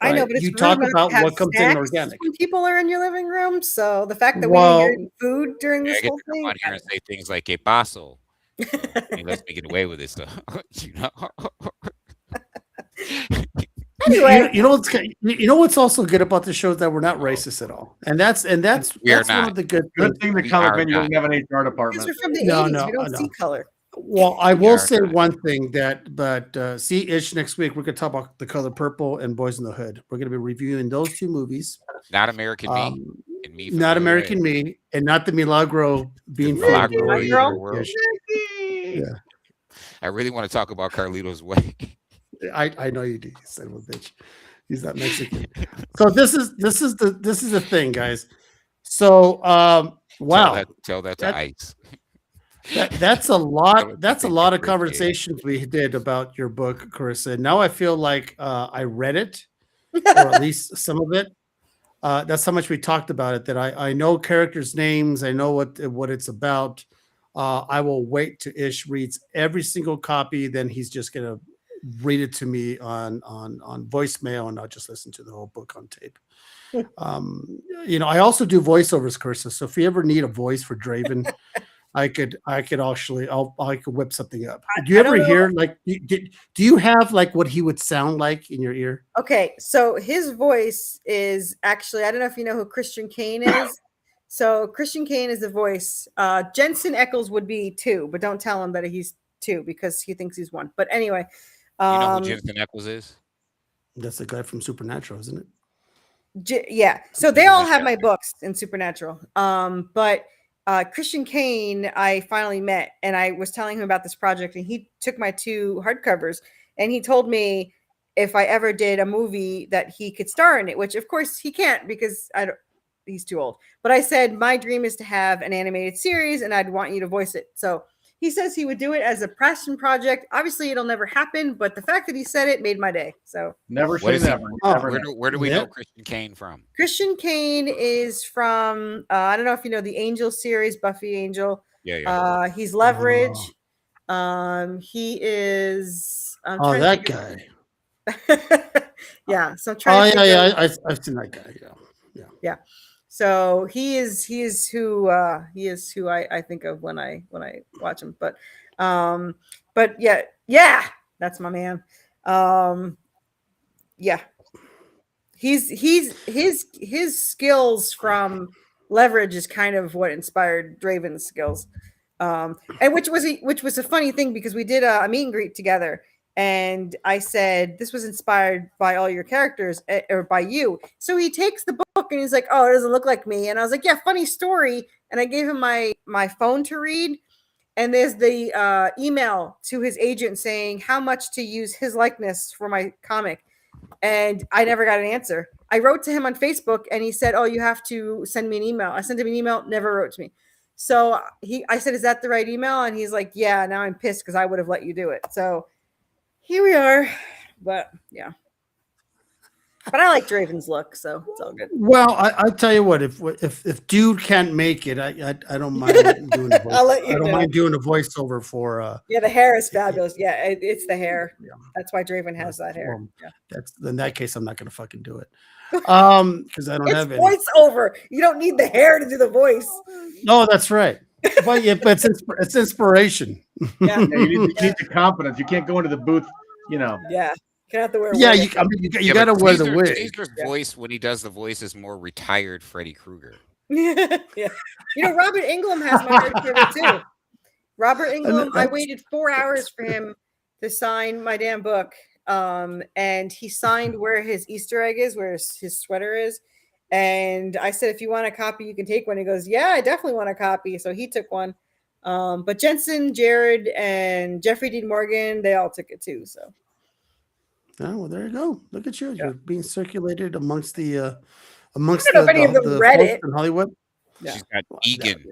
I know, right? but it's You rude talk not to about have what comes in snacks organic. when people are in your living room. So the fact that Well- we didn't get food during I this get whole to come thing. on here and say things like "Que paso?" So, he lets me get away with it. So, Anyway, you know what's also good about the show is that we're not racist at all, and that's We are that's one not. of the good Good things. thing the We comic are venue not. doesn't have an HR because department. we're from the No, 80s. no, We don't no. see color. Well, I We will are say not. one thing but see Ish next week. We're gonna talk about The Color Purple and Boys in the Hood. We're gonna be reviewing those 2 movies. Not American Me and Me from Not the American Way. Me, and not the Milagro bean Milagro flavored Way either. either world. Ish. Yeah, I really want to talk about Carlito's Way. I know you do. You son of a bitch. He's not Mexican. So this is the thing, guys. So wow, Tell that to That- Ice. that's a Tell lot. it That's a to lot of appreciate it. conversations we did about your book, Carissa. Now I feel like I read it, or at least some of it. That's how much we talked about it. That I know characters' names. I know what it's about. I will wait till Ish reads every single copy. Then he's just gonna read it to me on voicemail, and I'll just listen to the whole book on tape. I also do voiceovers, Carissa. So if you ever need a voice for Draven, I could actually I could whip something up. Do you I ever don't know. hear like do you have like what he would sound like in your ear? Okay, so his voice is actually, I don't know if you know who Christian Kane is. So Christian Kane is the voice. Jensen Ackles would be 2, but don't tell him that he's 2 because he thinks he's 1. But anyway, You know who Jensen Ackles is? That's the guy from Supernatural, isn't it? Yeah, so He's they a all nice have guy. my books in Supernatural. But Christian Kane, I finally met, and I was telling him about this project, and he took my 2 hardcovers, and he told me if I ever did a movie that he could star in it, which of course he can't because he's too old. But I said my dream is to have an animated series, and I'd want you to voice it. So he says he would do it as a passion project. Obviously, it'll never happen, but the fact that he said it made my day. So Never What say is he- never. Oh, Never Where do we Yeah. know Christian Kane from? Christian Kane is from I don't know if you know the Angel series, Buffy Angel. Yeah. He's Leverage. He is. I'm Oh, trying that to guy. yeah. So I'm Oh trying to think yeah, of- yeah. I've seen that guy. Yeah. So he is who I think of when I watch him. But yeah, that's my man. Yeah. His skills from Leverage is kind of what inspired Draven's skills. And which was a funny thing because we did a meet and greet together. And I said, this was inspired by all your characters or by you. So he takes the book and he's like, oh, it doesn't look like me. And I was like, yeah, funny story. And I gave him my phone to read. And there's the email to his agent saying how much to use his likeness for my comic. And I never got an answer. I wrote to him on Facebook and he said, oh, you have to send me an email. I sent him an email, never wrote to me. So I said, "Is that the right email?" And he's like, "Yeah." Now I'm pissed because I would have let you do it. So here we are. But yeah. But I like Draven's look, so it's all good. Well, I tell you what, if dude can't make it, I don't mind doing the voice. I'll let you I don't know. mind doing a voiceover for. Yeah, the hair is fabulous. Yeah, it's the hair. Yeah. That's why Draven has that hair. Well, Yeah. That's in that case, I'm not going to fucking do it, because I don't It's have any. voiceover. You don't need the hair to do the voice. No, that's right. But yeah, but it's inspiration. Yeah. Yeah, you need the confidence. You can't go into the booth, you know. Yeah. You have to wear. Yeah, wig. you got to wear the wig. Taser's voice when he does the voice is more retired Freddy Krueger. Yeah. You know, Robert Englund has my hardcover too. Robert Englund, I waited 4 hours for him to sign my damn book. And he signed where his Easter egg is, where his sweater is. And I said, if you want a copy, you can take one. He goes, yeah, I definitely want a copy. So he took one. But Jensen, Jared, and Jeffrey Dean Morgan, they all took it too. So. Oh, well, there you go. Look at you. Yeah. You're being circulated amongst the I don't know if any of them read folks it. in Hollywood. Yeah. She's got Negan.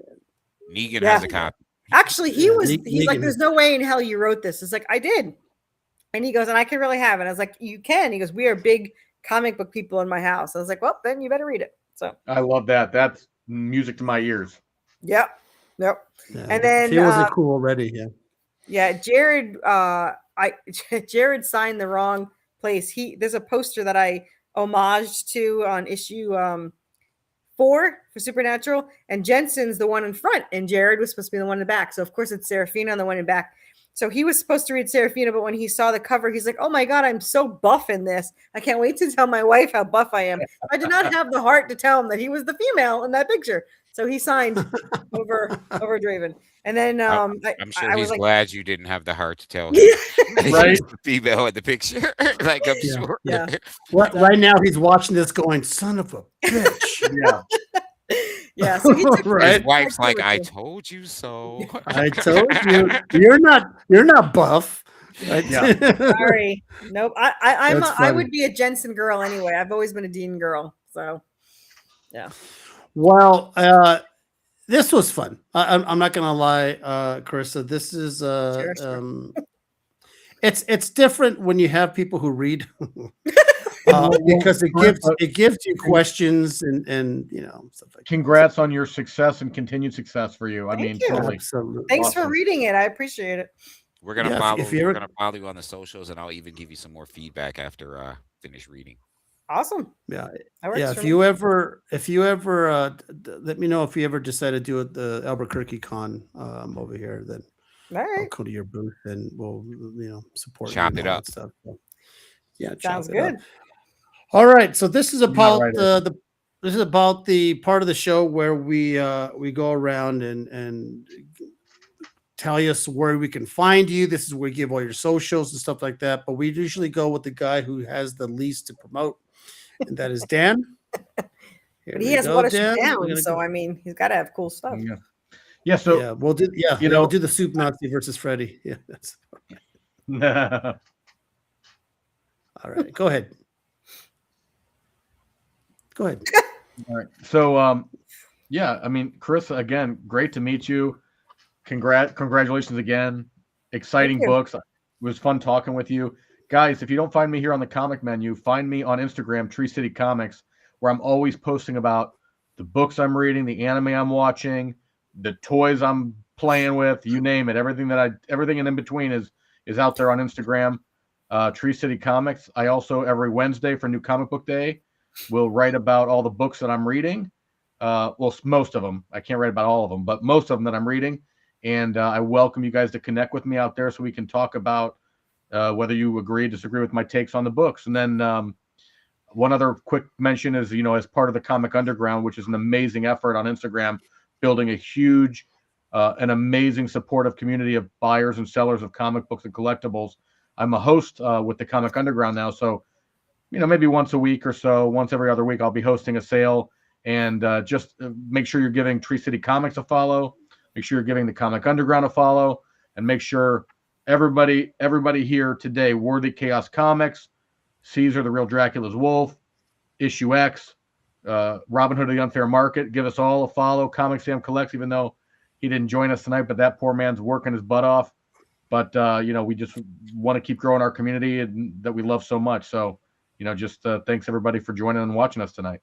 Negan Yeah. has a copy. Actually, he's like, Negan. there's no way in hell you wrote this. It's like, I did. And he goes, and I can really have it. I was like, you can. He goes, we are big comic book people in my house. I was like, well, then you better read it. So I love that. That's music to my ears. yep. Yeah. And then he wasn't cool already. Yeah. Yeah, Jared, Jared signed the wrong place. There's a poster that I homaged to on issue 4 for Supernatural, and Jensen's the one in front, and Jared was supposed to be the one in the back. So of course it's Serafina on the one in back. So he was supposed to read Serafina, but when he saw the cover, he's like, "Oh my god, I'm so buff in this! I can't wait to tell my wife how buff I am." I did not have the heart to tell him that he was the female in that picture, so he signed over Draven. And then I'm sure he's like, glad you didn't have the heart to tell him. Yeah. Right? He's the female in the picture. Like I'm Yeah. sure. Yeah. Right now he's watching this, going, "Son of a bitch." Yeah. Yeah, so he took Right. His wife's like, hardcover I too. told you so. I told you, you're not buff. Yeah. Sorry, nope. I That's I would funny. be a Jensen girl anyway. I've always been a Dean girl. So yeah. Well, this was fun. I'm not gonna lie, Carissa. This is Sure. it's different when you have people who read. Because it gives you questions and stuff like Congrats on your success and continued success for you. I Thank mean, you. that. totally. Absolutely. Thanks for Awesome. reading it. I appreciate it. We're gonna Yeah, follow. if you We're ever- gonna follow you on the socials, and I'll even give you some more feedback after finish reading. Awesome. Yeah, That works yeah. for If me. you ever let me know if you ever decide to do it the Albuquerque con over here, then All I'll right. go to your booth and we'll support you Chop and it all up. that stuff. So, yeah, chop Sounds it up. good. All right, so this is about right, this is about the part of the show where we go around and tell us where we can find you. This is where we give all your socials and stuff like that. But we usually go with the guy who has the least to promote, and that is Dan. Here But he we has go, what us Dan. We're down, gonna so go- I mean, he's got to have cool stuff. Yeah. Yeah. So, yeah, we'll do you we'll know- do the Soup Nazi versus Freddy. Yeah, that's all right. Go ahead. Go ahead. all right. So, yeah, I mean, Carissa, again, great to meet you. Congratulations again. Exciting Thank you. books. It was fun talking with you. Guys, if you don't find me here on the comic menu, find me on Instagram, Tree City Comics, where I'm always posting about the books I'm reading, the anime I'm watching, the toys I'm playing with, you name it. Everything and in between is out there on Instagram. Tree City Comics. I also, every Wednesday for New Comic Book Day, will write about all the books that I'm reading. Well, most of them. I can't write about all of them, but most of them that I'm reading. And I welcome you guys to connect with me out there so we can talk about whether you agree, disagree with my takes on the books. And then one other quick mention is, as part of the Comic Underground, which is an amazing effort on Instagram, building a huge, an amazing supportive community of buyers and sellers of comic books and collectibles. I'm a host with the Comic Underground now. So, maybe once a week or so, once every other week, I'll be hosting a sale. And just make sure you're giving Tree City Comics a follow. Make sure you're giving the Comic Underground a follow. And make sure everybody here today, Worthy Chaos Comics, Caesar the Real Dracula's Wolf, Issue X, Robin Hood of the Unfair Market, give us all a follow. Comic Sam Collects, even though he didn't join us tonight, but that poor man's working his butt off. But we just want to keep growing our community and that we love so much. So, just thanks everybody for joining and watching us tonight.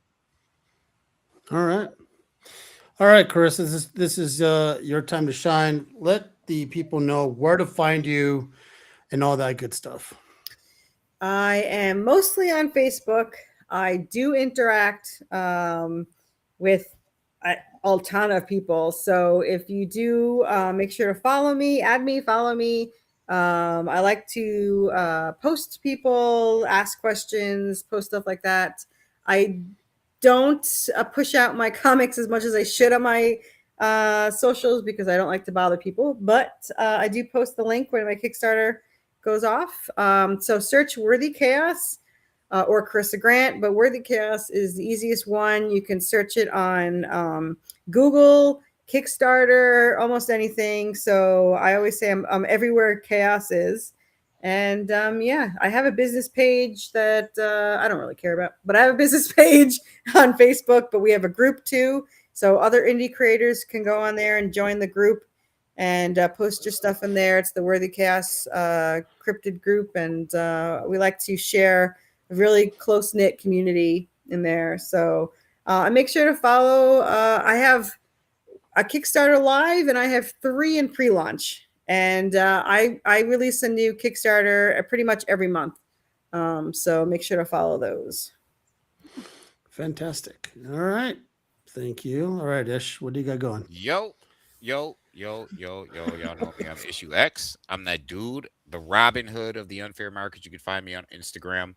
All right, Chris. This is your time to shine. Let the people know where to find you and all that good stuff. I am mostly on Facebook. I do interact with a ton of people. So if you do, make sure to follow me, add me, follow me. I like to post people, ask questions, post stuff like that. I don't push out my comics as much as I should on my socials because I don't like to bother people. But I do post the link when my Kickstarter goes off. So search Worthy Chaos or Corissa Grant, but Worthy Chaos is the easiest one. You can search it on Google, Kickstarter, almost anything. So I always say I'm everywhere chaos is. And I have a business page that I don't really care about, but I have a business page on Facebook, but we have a group too. So other indie creators can go on there and join the group and post your stuff in there. It's the Worthy Chaos cryptid group, and we like to share a really close-knit community in there. So make sure to follow. I have a Kickstarter live, and I have 3 in pre-launch. And I release a new Kickstarter pretty much every month. So make sure to follow those. Fantastic. All right. Thank you. All right, Ish, what do you got going? Y'all know me. I'm Issue X. I'm that dude, the Robin Hood of the unfair market. You can find me on Instagram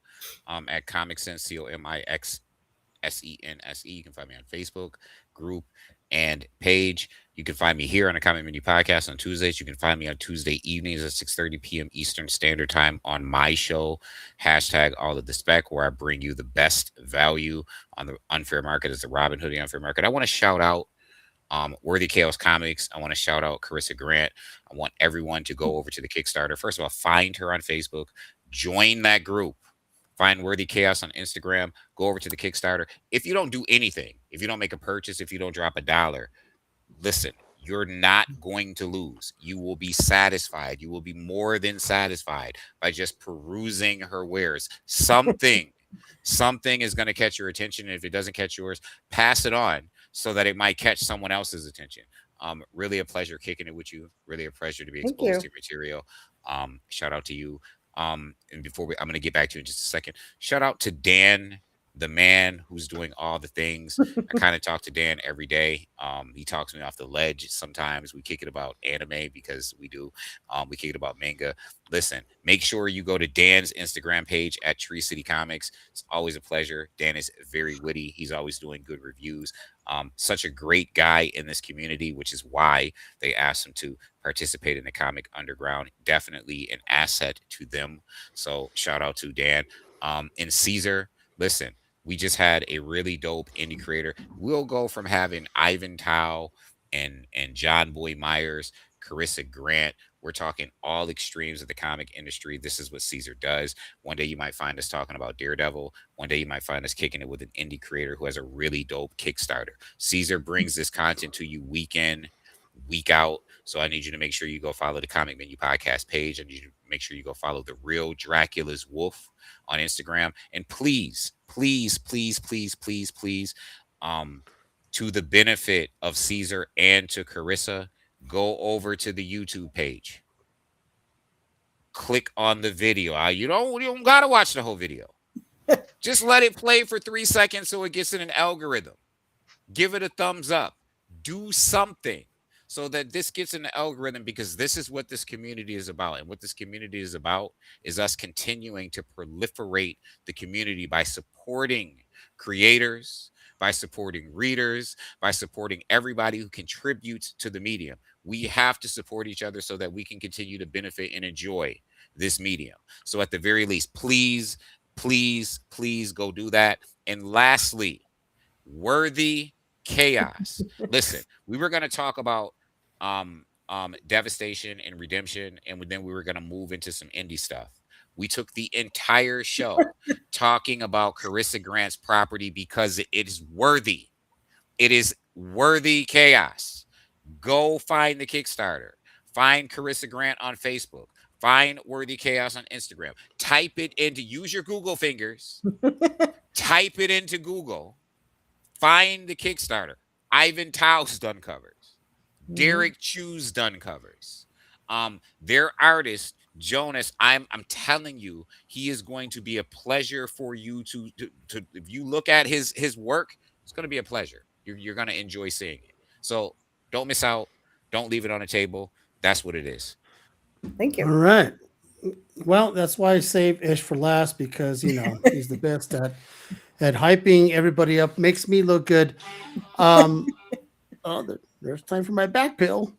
at Comic Sense, COMIXSENSE. You can find me on Facebook group and page. You can find me here on the Comic Menu Podcast on Tuesdays. You can find me on Tuesday evenings at 6:30 p.m. Eastern Standard Time on my show, hashtag All of the Spec, where I bring you the best value on the unfair market as the Robin Hood of the unfair market. I want to shout out Worthy Chaos Comics. I want to shout out Corissa Grant. I want everyone to go over to the Kickstarter. First of all, find her on Facebook. Join that group. Find Worthy Chaos on Instagram. Go over to the Kickstarter. If you don't do anything, if you don't make a purchase, if you don't drop $1, listen, you're not going to lose. You will be satisfied. You will be more than satisfied by just perusing her wares. Something is going to catch your attention. And if it doesn't catch yours, pass it on so that it might catch someone else's attention. Really a pleasure kicking it with you. Really a pleasure to be exposed to your material. Shout out to you. And before I'm going to get back to you in just a second. Shout out to Dan, the man who's doing all the things. I kind of talk to Dan every day. He talks me off the ledge. Sometimes we kick it about anime because we do. We kick it about manga. Listen, make sure you go to Dan's Instagram page at Tree City Comics. It's always a pleasure. Dan is very witty. He's always doing good reviews. Such a great guy in this community, which is why they asked him to participate in the comic underground. Definitely an asset to them. So shout out to Dan. And Caesar, listen, we just had a really dope indie creator. We'll go from having Ivan Tao and John Boy Myers, Corissa Grant. We're talking all extremes of the comic industry. This is what Caesar does. One day you might find us talking about Daredevil. One day you might find us kicking it with an indie creator who has a really dope Kickstarter. Caesar brings this content to you week in, week out. So I need you to make sure you go follow the Comic Menu Podcast page. I need you to make sure you go follow The Real Dracula's Wolf on Instagram. And please, to the benefit of Caesar and to Corissa, go over to the YouTube page. Click on the video. You don't gotta watch the whole video. Just let it play for 3 seconds so it gets in an algorithm. Give it a thumbs up. Do something so that this gets in the algorithm, because this is what this community is about. And what this community is about is us continuing to proliferate the community by supporting creators, by supporting readers, by supporting everybody who contributes to the medium. We have to support each other so that we can continue to benefit and enjoy this medium. So at the very least, please go do that. And lastly, Worthy Chaos. Listen, we were going to talk about devastation and redemption, and then we were going to move into some indie stuff. We took the entire show talking about Corissa Grant's property because it is worthy. It is Worthy Chaos. Go find the Kickstarter. Find Carissa Grant on Facebook. Find Worthy Chaos on Instagram. Type it into, use your Google fingers. Type it into Google. Find the Kickstarter. Ivan Tao's done covers. Derek Chu's done covers. Their artist Jonas, I'm telling you, he is going to be a pleasure for you to if you look at his work, it's going to be a pleasure. You're going to enjoy seeing it. So don't miss out. Don't leave it on the table. That's what it is. Thank All you. right. Well, that's why I save Ish for last, because he's the best at hyping everybody up. Makes me look good. There's time for my back pill.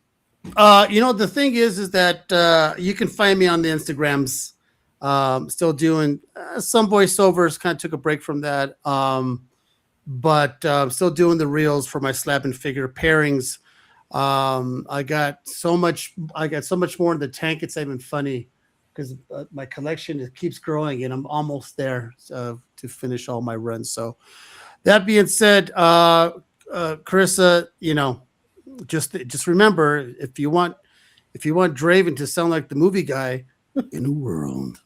The thing is that you can find me on the Instagrams. Still doing some voiceovers. Kind of took a break from that. But still doing the reels for my slab and figure pairings. I got so much more in the tank. It's even funny because my collection keeps growing, and I'm almost there to finish all my runs. So that being said, Carissa, just remember, if you want Draven to sound like the movie guy in a world.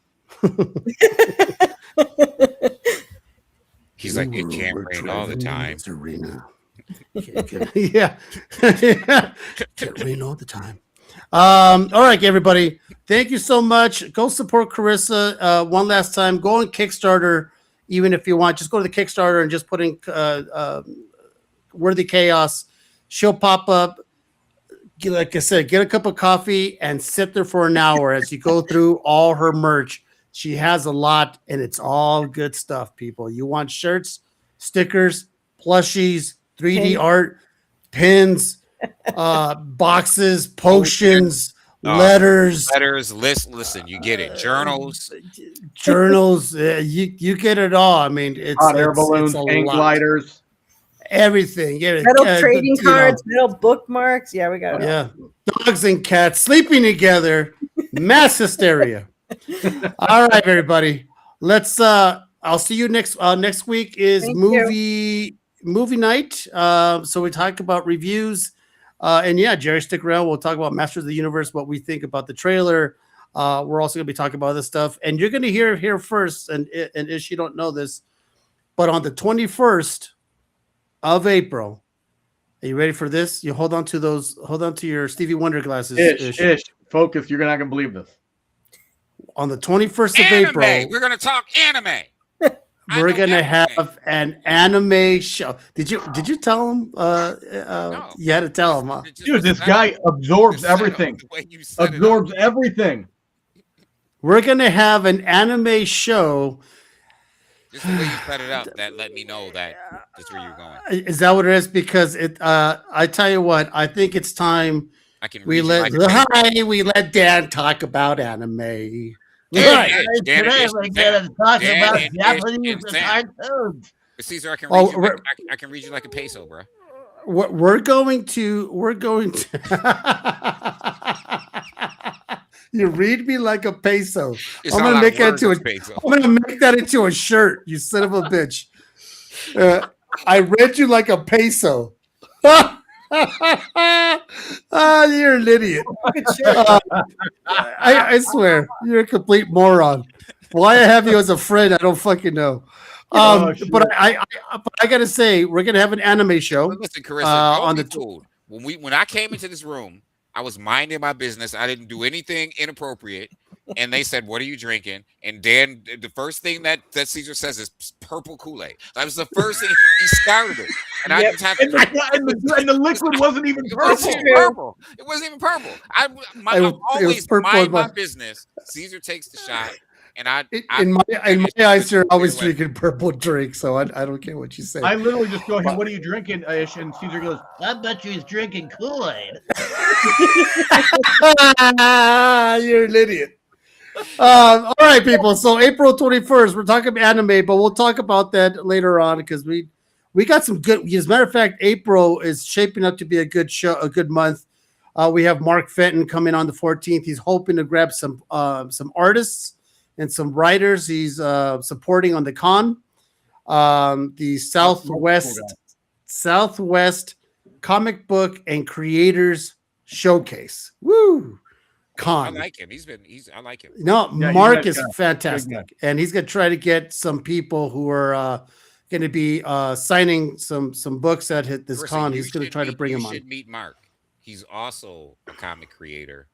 He's like, it can't rain all the time. Arena. Yeah. Can't rain all the time. All right, everybody. Thank you so much. Go support Carissa one last time. Go on Kickstarter, even if you want. Just go to the Kickstarter and just put in Worthy Chaos. She'll pop up. Like I said, get a cup of coffee and sit there for an hour as you go through all her merch. She has a lot, and it's all good stuff, people. You want shirts, stickers, plushies, 3D art, pins, boxes, potions, letters. Listen, you get it. Journals. You get it all. I mean, it's hot air balloons, hang gliders. Everything. Yeah, metal trading cards, metal bookmarks. Yeah, we got it. Yeah. Dogs and cats sleeping together. Mass hysteria. All right, everybody. Let's I'll see you next week is movie night. So we talk about reviews. And yeah, Jerry, stick around. We'll talk about Masters of the Universe, what we think about the trailer. We're also gonna be talking about this stuff. And you're gonna hear here first, and if you don't know this, but on the 21st of April. Are you ready for this? You hold on to your Stevie Wonder glasses. Ish. Focus. You're not gonna believe this. On the 21st of April, we're gonna talk anime. We're gonna have an anime show. Did you tell him? No. You had to tell him, huh? Dude, this guy absorbs everything. Absorbs everything. We're gonna have an anime show. Just the way you set it up, that let me know that that's where you're going. Is that what it is? Because I tell you what, I think it's time we let Dan talk about anime. Today we're gonna talk about Japanese cartoons. Caesar, I can read you like a peso, bro. We're going to. You read me like a peso. I'm gonna make that into a shirt. You son of a bitch. I read you like a peso. You're an idiot. I swear, you're a complete moron. Why I have you as a friend, I don't fucking know. But I gotta say, we're gonna have an anime show. Listen, Carissa, on the tool. When I came into this room, I was minding my business. I didn't do anything inappropriate. And they said, "What are you drinking?" And Dan, the first thing that Caesar says is purple Kool-Aid. That was the first thing he started it. And I just have to. And the liquid wasn't even purple. It wasn't even purple. I'm always mind my business. Caesar takes the shot. And in my eyes, you're always drinking purple drink, so I don't care what you say. I literally just go, "Hey, what are you drinking, Ish?" And Caesar goes, "I bet you he's drinking Kool-Aid." You're an idiot. All right, people. So April 21st, we're talking about anime, but we'll talk about that later on because we got some good. As a matter of fact, April is shaping up to be a good show, a good month. We have Mark Fenton coming on the 14th. He's hoping to grab some artists and some writers. He's supporting on the con. The Southwest Comic Book and Creators Showcase. Woo! I Con. like him. I like him. No, Yeah, he's Mark a is nice guy. fantastic, and he's gonna try to get some people who are going to be signing some books at this Corissa, con. you He's going to should try to meet- bring you him on. should meet Mark. He's also a comic creator,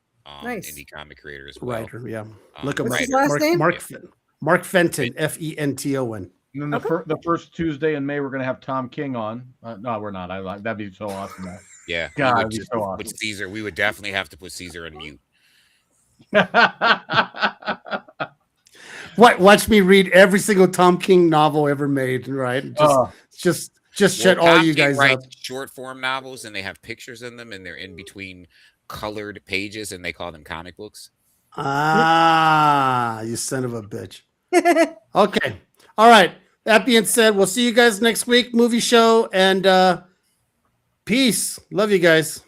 Nice. indie comic creator as well. Writer, yeah. Look at What's his Mark. last name? Mark Fenton, Fenton. And then the first Tuesday in May, we're going to have Tom King on. No, we're not. That'd be so awesome. Yeah, God, we that'd would be just so put awesome. Caesar. We would definitely have to put Caesar on mute. Watch me read every single Tom King novel ever made, right? Just shut all Tom you King guys up. writes short form novels, and they have pictures in them, and they're in between colored pages, and they call them comic books. Ah, you son of a bitch. Okay. All right. That being said, we'll see you guys next week. Movie show and peace. Love you guys.